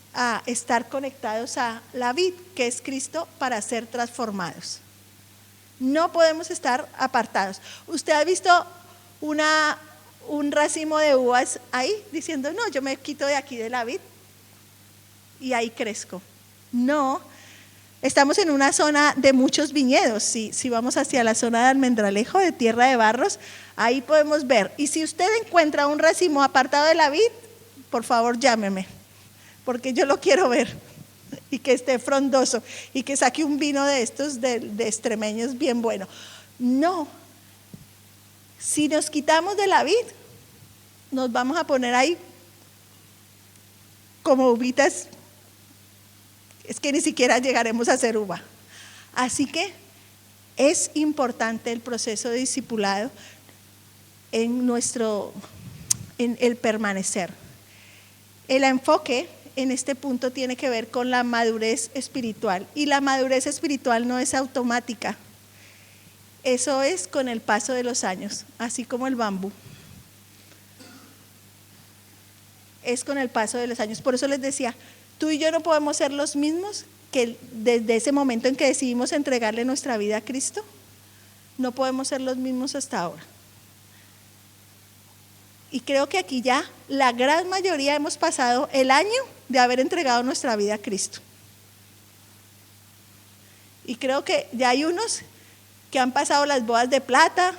estar conectados a la vid, que es Cristo, para ser transformados. No podemos estar apartados. ¿Usted ha visto un racimo de uvas ahí diciendo, no, yo me quito de aquí de la vid y ahí crezco? No, estamos en una zona de muchos viñedos. Si vamos hacia la zona de Almendralejo, de Tierra de Barros, ahí podemos ver. Y si usted encuentra un racimo apartado de la vid, por favor llámeme, porque yo lo quiero ver y que esté frondoso y que saque un vino de estos de extremeños bien bueno. No, si nos quitamos de la vid, nos vamos a poner ahí como uvitas, es que ni siquiera llegaremos a ser uva. Así que es importante el proceso de discipulado en el permanecer. El enfoque en este punto tiene que ver con la madurez espiritual, y la madurez espiritual no es automática. Eso es con el paso de los años, así como el bambú. Es con el paso de los años. Por eso les decía, tú y yo no podemos ser los mismos que desde ese momento en que decidimos entregarle nuestra vida a Cristo. No podemos ser los mismos hasta ahora. Y creo que aquí ya la gran mayoría hemos pasado el año de haber entregado nuestra vida a Cristo. Y creo que ya hay unos que han pasado las bodas de plata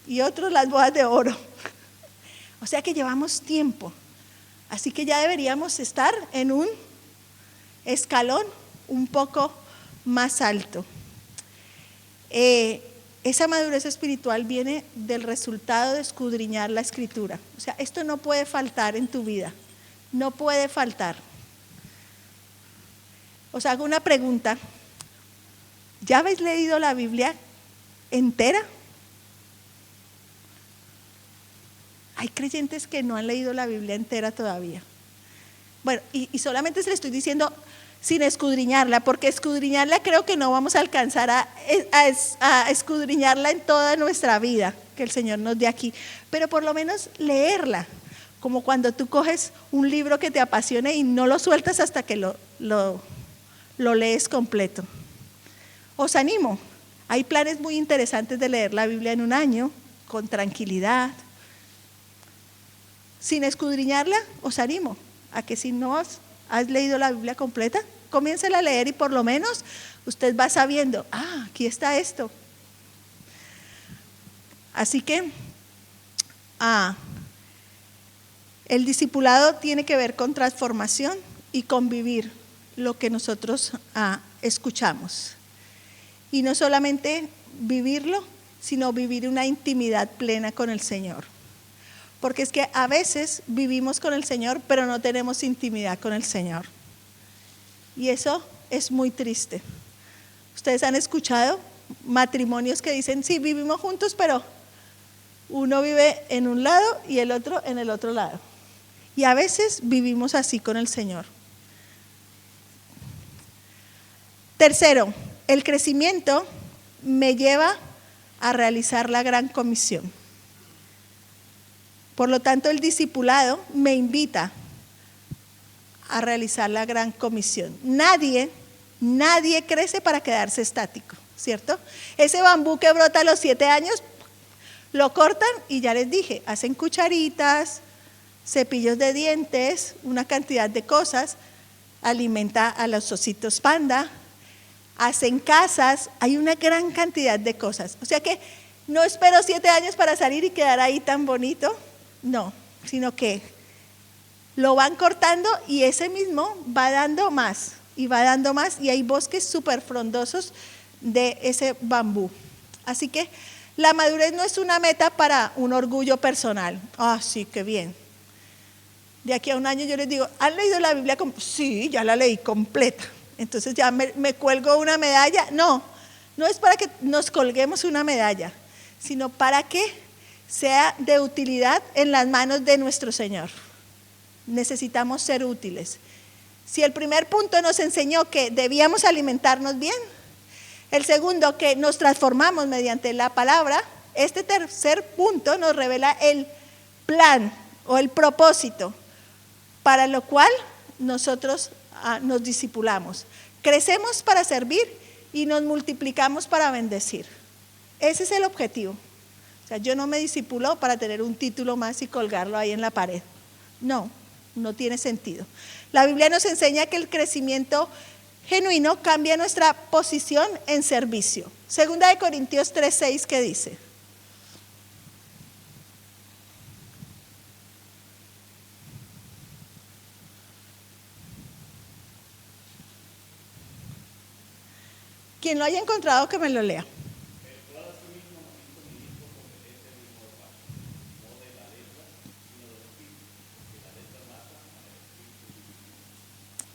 y otros las bodas de oro. O sea que llevamos tiempo. Así que ya deberíamos estar en un escalón un poco más alto. Esa madurez espiritual viene del resultado de escudriñar la Escritura. O sea, esto no puede faltar en tu vida. No puede faltar. Os hago una pregunta. ¿Ya habéis leído la Biblia entera? Hay creyentes que no han leído la Biblia entera todavía. Bueno, y solamente se le estoy diciendo sin escudriñarla, porque escudriñarla creo que no vamos a alcanzar a escudriñarla en toda nuestra vida, que el Señor nos dé aquí, pero por lo menos leerla, como cuando tú coges un libro que te apasione y no lo sueltas hasta que lo lees completo. Os animo, hay planes muy interesantes de leer la Biblia en un año, con tranquilidad. Sin escudriñarla, os animo a que si no has leído la Biblia completa, comiéncela a leer y por lo menos usted va sabiendo, aquí está esto. Así que el discipulado tiene que ver con transformación y con vivir lo que nosotros escuchamos. Y no solamente vivirlo, sino vivir una intimidad plena con el Señor. Porque es que a veces vivimos con el Señor, pero no tenemos intimidad con el Señor. Y eso es muy triste. Ustedes han escuchado matrimonios que dicen, sí, vivimos juntos, pero uno vive en un lado y el otro en el otro lado. Y a veces vivimos así con el Señor. Tercero, el crecimiento me lleva a realizar la gran comisión. Por lo tanto, el discipulado me invita a realizar la gran comisión. Nadie crece para quedarse estático, ¿cierto? Ese bambú que brota a los 7 años, lo cortan y ya les dije, hacen cucharitas, cepillos de dientes, una cantidad de cosas, alimenta a los ositos panda, hacen casas, hay una gran cantidad de cosas. O sea que no espero 7 años para salir y quedar ahí tan bonito, no, sino que lo van cortando y ese mismo va dando más y va dando más y hay bosques súper frondosos de ese bambú. Así que la madurez no es una meta para un orgullo personal. Ah, sí, qué bien. De aquí a un año yo les digo, ¿han leído la Biblia? Sí, ya la leí completa. Entonces ya me cuelgo una medalla. No, no es para que nos colguemos una medalla, sino para que sea de utilidad en las manos de nuestro Señor. Necesitamos ser útiles. Si el primer punto nos enseñó que debíamos alimentarnos bien, el segundo que nos transformamos mediante la palabra, este tercer punto nos revela el plan o el propósito para lo cual nosotros nos discipulamos. Crecemos para servir y nos multiplicamos para bendecir. Ese es el objetivo. O sea, yo no me discipulo para tener un título más y colgarlo ahí en la pared. No, no tiene sentido. La Biblia nos enseña que el crecimiento genuino cambia nuestra posición en servicio. Segunda de Corintios 3:6, ¿qué dice? Quien lo haya encontrado, que me lo lea.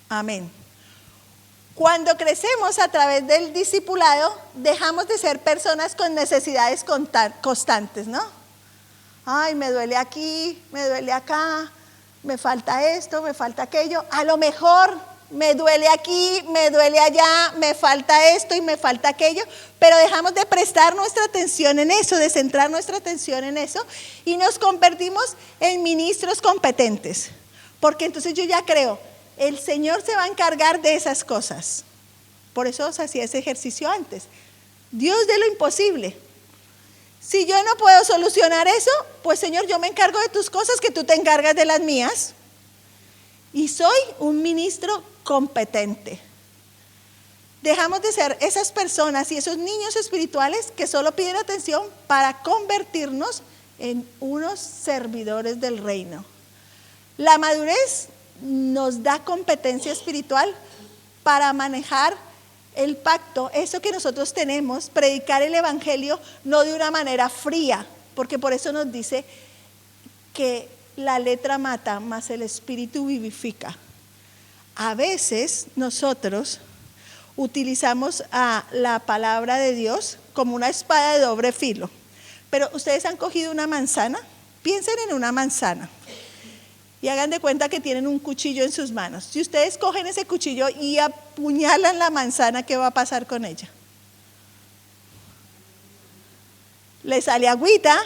Amén. Cuando crecemos a través del discipulado, dejamos de ser personas con necesidades constantes, ¿no? Ay, me duele aquí, me duele acá, me falta esto, me falta aquello. A lo mejor me duele aquí, me duele allá, me falta esto y me falta aquello, pero dejamos de prestar nuestra atención en eso, de centrar nuestra atención en eso y nos convertimos en ministros competentes. Porque entonces yo ya creo, el Señor se va a encargar de esas cosas. Por eso os hacía ese ejercicio antes. Dios de lo imposible. Si yo no puedo solucionar eso, pues Señor, yo me encargo de tus cosas, que tú te encargas de las mías. Y soy un ministro competente. Dejamos de ser esas personas y esos niños espirituales que solo piden atención para convertirnos en unos servidores del reino. La madurez nos da competencia espiritual para manejar el pacto, eso que nosotros tenemos, predicar el evangelio no de una manera fría, porque por eso nos dice que la letra mata, mas el espíritu vivifica. A veces nosotros utilizamos a la palabra de Dios como una espada de doble filo, pero ustedes han cogido una manzana, piensen en una manzana. Y hagan de cuenta que tienen un cuchillo en sus manos. Si ustedes cogen ese cuchillo y apuñalan la manzana, ¿qué va a pasar con ella? Le sale agüita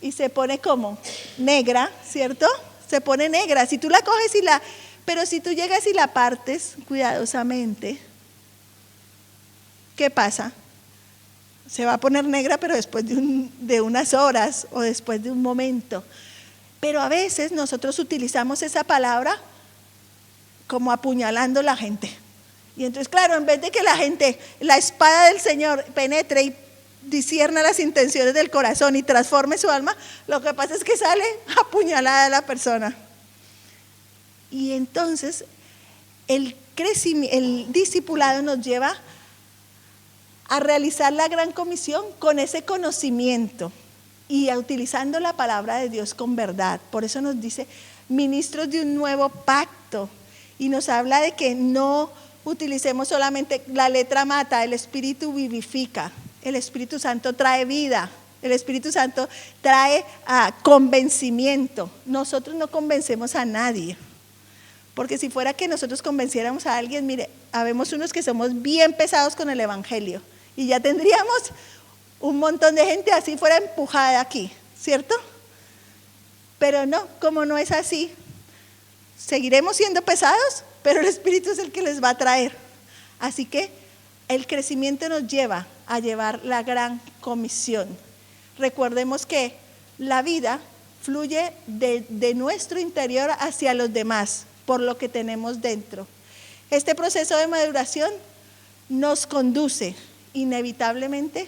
y se pone como negra, ¿cierto? Se pone negra. Si tú la coges pero si tú llegas y la partes cuidadosamente, ¿qué pasa? Se va a poner negra, pero después de unas horas o después de un momento. Pero a veces nosotros utilizamos esa palabra como apuñalando a la gente. Y entonces, claro, en vez de que la espada del Señor penetre y discierna las intenciones del corazón y transforme su alma, lo que pasa es que sale apuñalada la persona. Y entonces el discipulado nos lleva a realizar la gran comisión con ese conocimiento y utilizando la palabra de Dios con verdad. Por eso nos dice ministros de un nuevo pacto y nos habla de que no utilicemos solamente la letra mata, el Espíritu vivifica, el Espíritu Santo trae vida, el Espíritu Santo trae convencimiento. Nosotros no convencemos a nadie, porque si fuera que nosotros convenciéramos a alguien, mire, habemos unos que somos bien pesados con el evangelio y ya tendríamos un montón de gente así fuera empujada aquí, ¿cierto? Pero no, como no es así, seguiremos siendo pesados, pero el Espíritu es el que les va a traer. Así que el crecimiento nos lleva a llevar la gran comisión. Recordemos que la vida fluye de nuestro interior hacia los demás, por lo que tenemos dentro. Este proceso de maduración nos conduce inevitablemente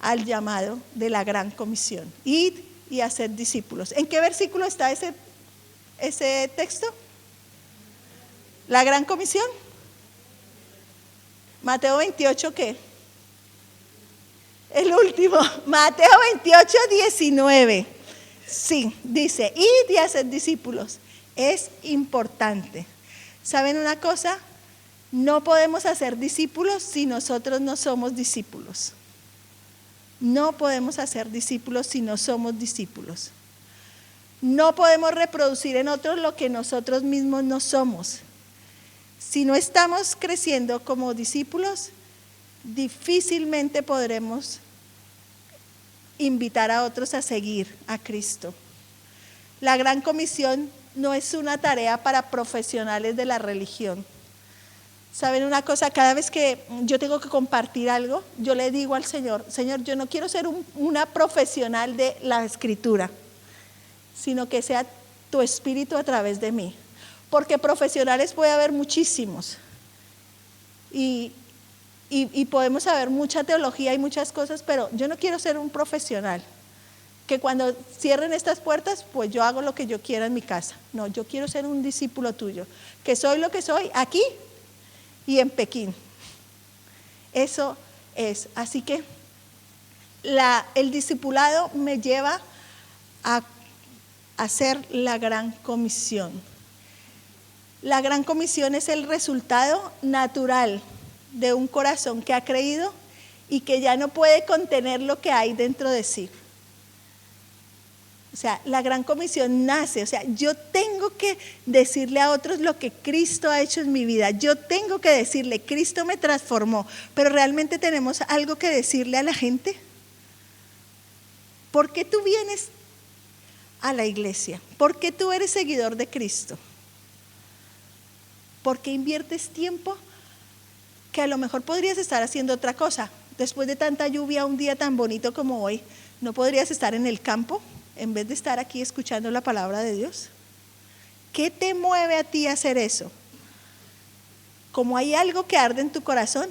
al llamado de la gran comisión: id y hacer discípulos. ¿En qué versículo está ese texto? La gran comisión. Mateo 28, ¿qué? El último, Mateo 28, 19. Sí, dice, id y hacer discípulos. Es importante. ¿Saben una cosa? No podemos hacer discípulos si nosotros no somos discípulos. No podemos hacer discípulos si no somos discípulos. No podemos reproducir en otros lo que nosotros mismos no somos. Si no estamos creciendo como discípulos, difícilmente podremos invitar a otros a seguir a Cristo. La gran comisión no es una tarea para profesionales de la religión. ¿Saben una cosa? Cada vez que yo tengo que compartir algo, yo le digo al Señor: Señor, yo no quiero ser una profesional de la Escritura, sino que sea tu Espíritu a través de mí. Porque profesionales puede haber muchísimos. Y podemos saber mucha teología y muchas cosas, pero yo no quiero ser un profesional que cuando cierren estas puertas, pues yo hago lo que yo quiera en mi casa. No, yo quiero ser un discípulo tuyo, que soy lo que soy aquí y en Pekín. Eso es. Así que el discipulado me lleva a hacer la gran comisión. La gran comisión es el resultado natural de un corazón que ha creído y que ya no puede contener lo que hay dentro de sí. O sea, la gran comisión nace, o sea, yo tengo que decirle a otros lo que Cristo ha hecho en mi vida. Yo tengo que decirle, Cristo me transformó, pero ¿realmente tenemos algo que decirle a la gente? ¿Por qué tú vienes a la iglesia? ¿Por qué tú eres seguidor de Cristo? ¿Por qué inviertes tiempo que a lo mejor podrías estar haciendo otra cosa? Después de tanta lluvia, un día tan bonito como hoy, ¿no podrías estar en el campo en vez de estar aquí escuchando la palabra de Dios? ¿Qué te mueve a ti a hacer eso? Como hay algo que arde en tu corazón,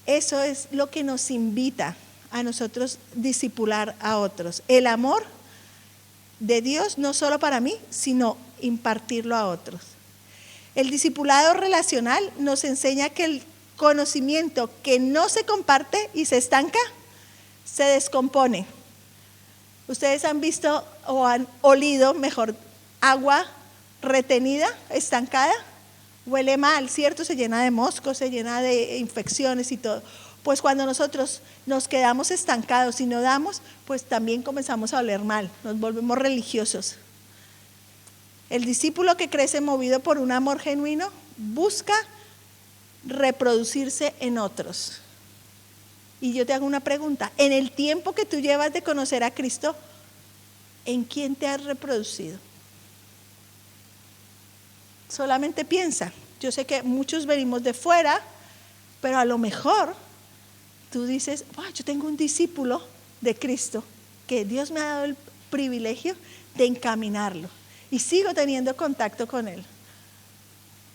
eso es lo que nos invita a nosotros discipular a otros. El amor de Dios no solo para mí, sino impartirlo a otros. El discipulado relacional nos enseña que el conocimiento que no se comparte y se estanca, se descompone. Ustedes han visto o han olido, mejor, agua retenida, estancada, huele mal, ¿cierto? Se llena de moscos, se llena de infecciones y todo. Pues cuando nosotros nos quedamos estancados y no damos, pues también comenzamos a oler mal, nos volvemos religiosos. El discípulo que crece movido por un amor genuino busca reproducirse en otros. Y yo te hago una pregunta: en el tiempo que tú llevas de conocer a Cristo, ¿en quién te has reproducido? Solamente piensa. Yo sé que muchos venimos de fuera, pero a lo mejor tú dices: yo tengo un discípulo de Cristo que Dios me ha dado el privilegio de encaminarlo y sigo teniendo contacto con él.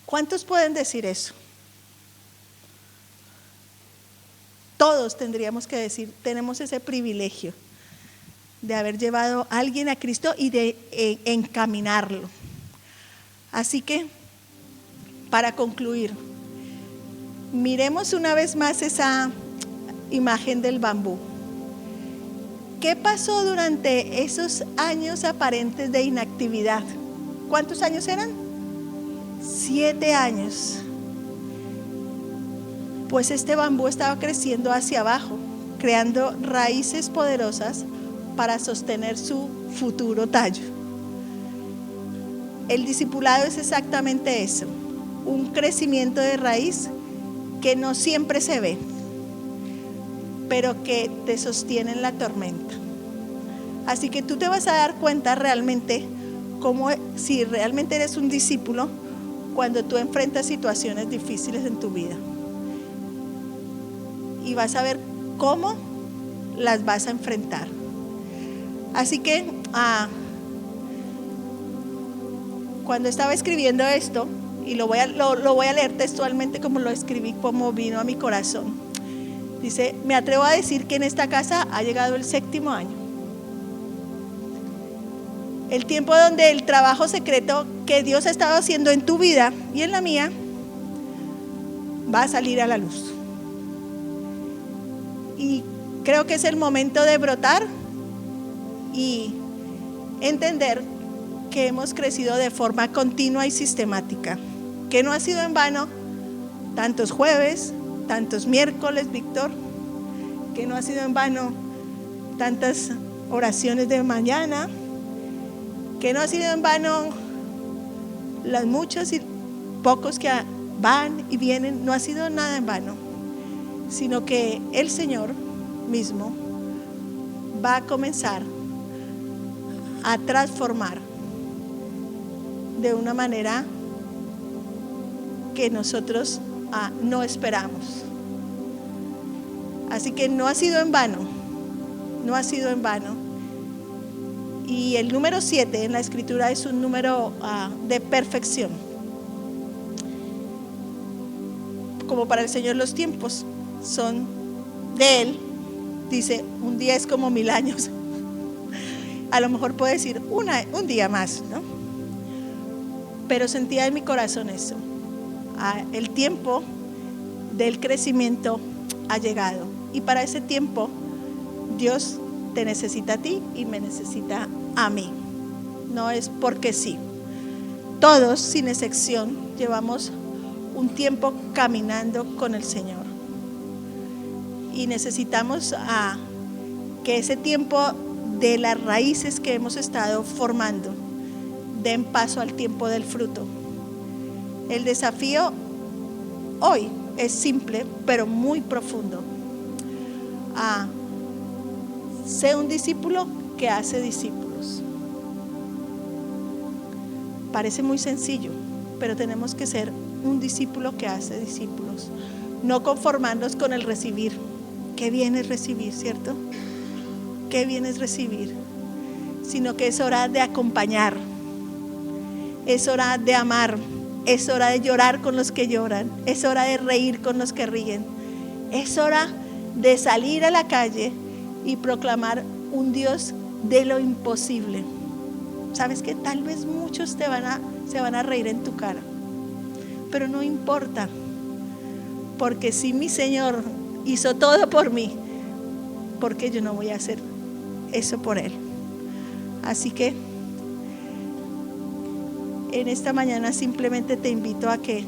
¿Cuántos pueden decir eso? Todos tendríamos que decir, tenemos ese privilegio de haber llevado a alguien a Cristo y de encaminarlo. Así que, para concluir, miremos una vez más esa imagen del bambú. ¿Qué pasó durante esos años aparentes de inactividad? ¿Cuántos años eran? 7 años. Pues este bambú estaba creciendo hacia abajo, creando raíces poderosas para sostener su futuro tallo. El discipulado es exactamente eso, un crecimiento de raíz que no siempre se ve, pero que te sostiene en la tormenta. Así que tú te vas a dar cuenta realmente cómo, si realmente eres un discípulo, cuando tú enfrentas situaciones difíciles en tu vida. Y vas a ver cómo las vas a enfrentar. Así que cuando estaba escribiendo esto, y lo voy a leer textualmente como lo escribí, como vino a mi corazón. Dice: me atrevo a decir que en esta casa ha llegado el 7º año. El tiempo donde el trabajo secreto que Dios ha estado haciendo en tu vida y en la mía va a salir a la luz. Y creo que es el momento de brotar y entender que hemos crecido de forma continua y sistemática, que no ha sido en vano tantos jueves, tantos miércoles, Víctor, que no ha sido en vano tantas oraciones de mañana, que no ha sido en vano los muchos y pocos que van y vienen, no ha sido nada en vano, sino que el Señor mismo va a comenzar a transformar de una manera que nosotros no esperamos. Así que no ha sido en vano, no ha sido en vano. Y el número 7 en la escritura es un número de perfección. Como para el Señor los tiempos son de Él, dice, un día es como 1000 años. A lo mejor puede decir un día más, ¿no? Pero sentía en mi corazón eso. El tiempo del crecimiento ha llegado. Y para ese tiempo, Dios te necesita a ti y me necesita a mí. No es porque sí. Todos, sin excepción, llevamos un tiempo caminando con el Señor. Y necesitamos que ese tiempo de las raíces que hemos estado formando den paso al tiempo del fruto. El desafío hoy es simple, pero muy profundo. Sé un discípulo que hace discípulos. Parece muy sencillo, pero tenemos que ser un discípulo que hace discípulos. No conformarnos con el recibir. Qué bien es recibir, ¿cierto? Qué bien es recibir. Sino que es hora de acompañar. Es hora de amar. Es hora de llorar con los que lloran. Es hora de reír con los que ríen. Es hora de salir a la calle y proclamar un Dios de lo imposible. Sabes que tal vez muchos se van a reír en tu cara, pero no importa, porque si mi Señor hizo todo por mí, ¿por qué yo no voy a hacer eso por Él? Así que en esta mañana simplemente te invito a que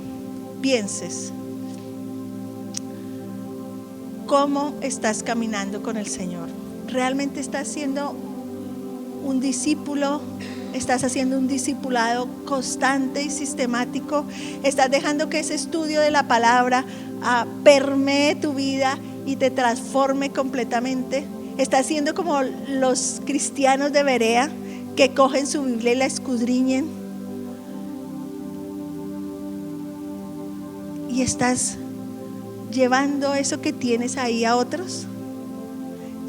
pienses cómo estás caminando con el Señor. ¿Realmente estás siendo un discípulo? ¿Estás haciendo un discipulado constante y sistemático? ¿Estás dejando que ese estudio de la palabra permee tu vida y te transforme completamente? ¿Estás siendo como los cristianos de Berea que cogen su Biblia y la escudriñen? ¿Y estás llevando eso que tienes ahí a otros?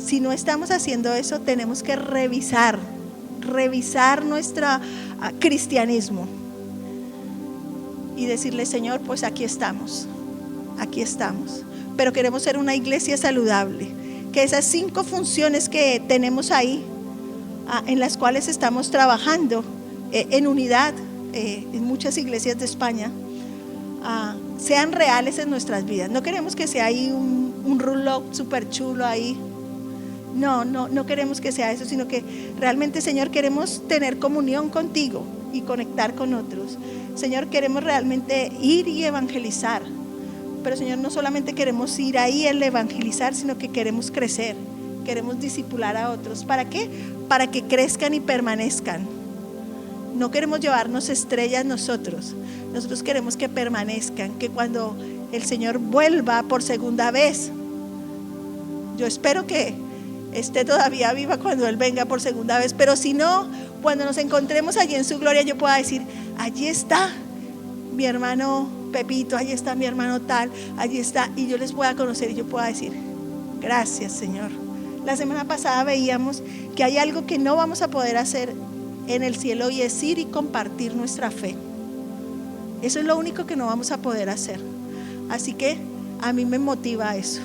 Si no estamos haciendo eso, tenemos que revisar nuestro cristianismo y decirle: Señor, pues aquí estamos, pero queremos ser una iglesia saludable, que esas 5 funciones que tenemos ahí, en las cuales estamos trabajando en unidad en muchas iglesias de España, sean reales en nuestras vidas. No queremos que sea ahí un rullo súper chulo ahí. No queremos que sea eso, sino que realmente, Señor, queremos tener comunión contigo y conectar con otros. Señor, queremos realmente ir y evangelizar. Pero, Señor, no solamente queremos ir ahí a evangelizar, sino que queremos crecer, queremos discipular a otros. ¿Para qué? Para que crezcan y permanezcan. No queremos llevarnos estrellas nosotros queremos que permanezcan, que cuando el Señor vuelva por segunda vez, yo espero que esté todavía viva cuando Él venga por segunda vez, pero si no, cuando nos encontremos allí en su gloria, yo pueda decir: allí está mi hermano Pepito, allí está mi hermano tal, allí está, y yo les pueda conocer y yo pueda decir: gracias, Señor. La semana pasada veíamos que hay algo que no vamos a poder hacer en el cielo, y es ir y compartir nuestra fe. Eso es lo único que no vamos a poder hacer. Así que a mí me motiva eso,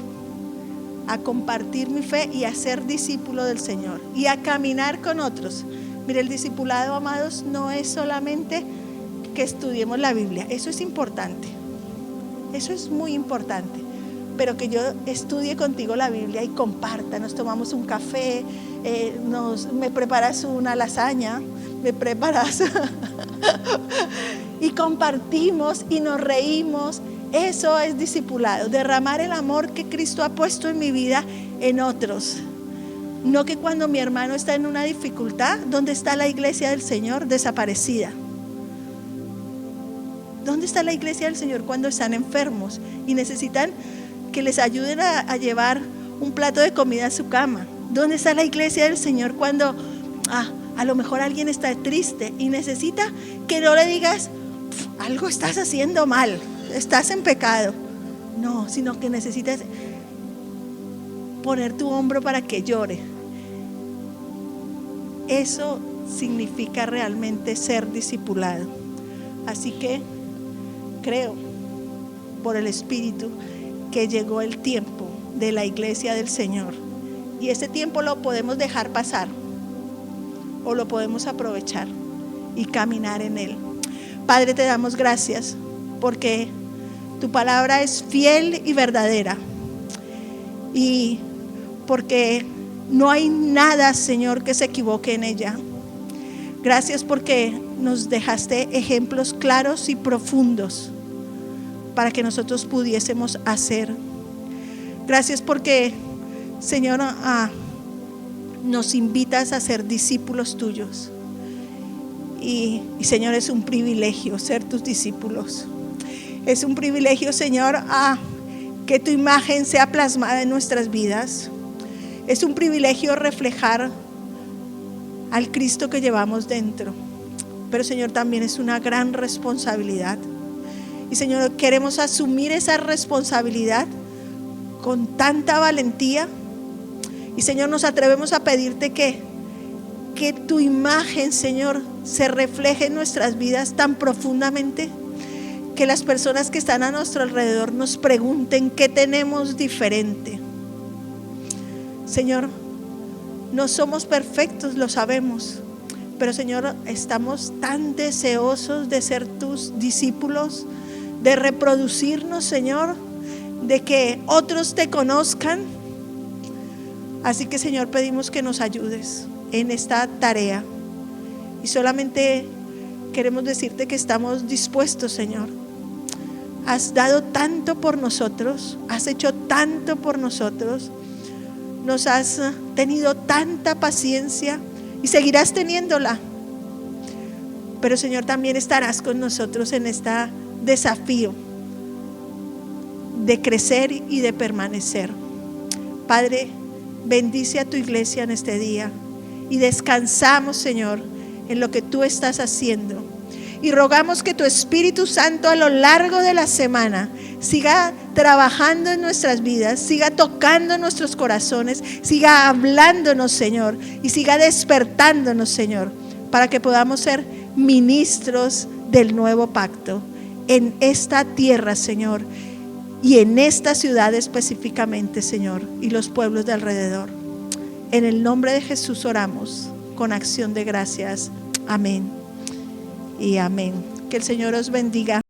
a compartir mi fe y a ser discípulo del Señor y a caminar con otros. Mire, el discipulado, amados, no es solamente que estudiemos la Biblia. Eso es importante, eso es muy importante, pero que yo estudie contigo la Biblia y comparta. Nos tomamos un café, me preparas una lasaña, me preparas y compartimos y nos reímos. Eso es discipulado, derramar el amor que Cristo ha puesto en mi vida en otros. No que cuando mi hermano está en una dificultad, ¿dónde está la iglesia del Señor? Desaparecida. ¿Dónde está la iglesia del Señor cuando están enfermos y necesitan que les ayuden a llevar un plato de comida a su cama? ¿Dónde está la iglesia del Señor cuando a lo mejor alguien está triste y necesita que no le digas, algo estás haciendo mal, estás en pecado? No, sino que necesitas poner tu hombro para que llore. Eso significa realmente ser discipulado. Así que creo por el Espíritu que llegó el tiempo de la iglesia del Señor, y ese tiempo lo podemos dejar pasar o lo podemos aprovechar y caminar en él. Padre, te damos gracias porque tu palabra es fiel y verdadera, y porque no hay nada, Señor, que se equivoque en ella. Gracias porque nos dejaste ejemplos claros y profundos para que nosotros pudiésemos hacer. Gracias porque, Señor, nos invitas a ser discípulos tuyos. Y Señor, es un privilegio ser tus discípulos. Es un privilegio, Señor, que tu imagen sea plasmada en nuestras vidas. Es un privilegio reflejar al Cristo que llevamos dentro. Pero, Señor, también es una gran responsabilidad. Y, Señor, queremos asumir esa responsabilidad con tanta valentía. Y, Señor, nos atrevemos a pedirte que tu imagen, Señor, se refleje en nuestras vidas tan profundamente que las personas que están a nuestro alrededor nos pregunten qué tenemos diferente. Señor, no somos perfectos, lo sabemos, pero, Señor, estamos tan deseosos de ser tus discípulos, de reproducirnos, Señor, de que otros te conozcan. Así que, Señor, pedimos que nos ayudes en esta tarea, y solamente queremos decirte que estamos dispuestos, Señor. Has dado tanto por nosotros, has hecho tanto por nosotros, nos has tenido tanta paciencia y seguirás teniéndola. Pero, Señor, también estarás con nosotros en este desafío de crecer y de permanecer. Padre, bendice a tu iglesia en este día y descansamos, Señor, en lo que tú estás haciendo. Y rogamos que tu Espíritu Santo a lo largo de la semana siga trabajando en nuestras vidas, siga tocando nuestros corazones, siga hablándonos, Señor, y siga despertándonos, Señor, para que podamos ser ministros del nuevo pacto en esta tierra, Señor, y en esta ciudad específicamente, Señor, y los pueblos de alrededor. En el nombre de Jesús oramos con acción de gracias. Amén y amén. Que el Señor os bendiga.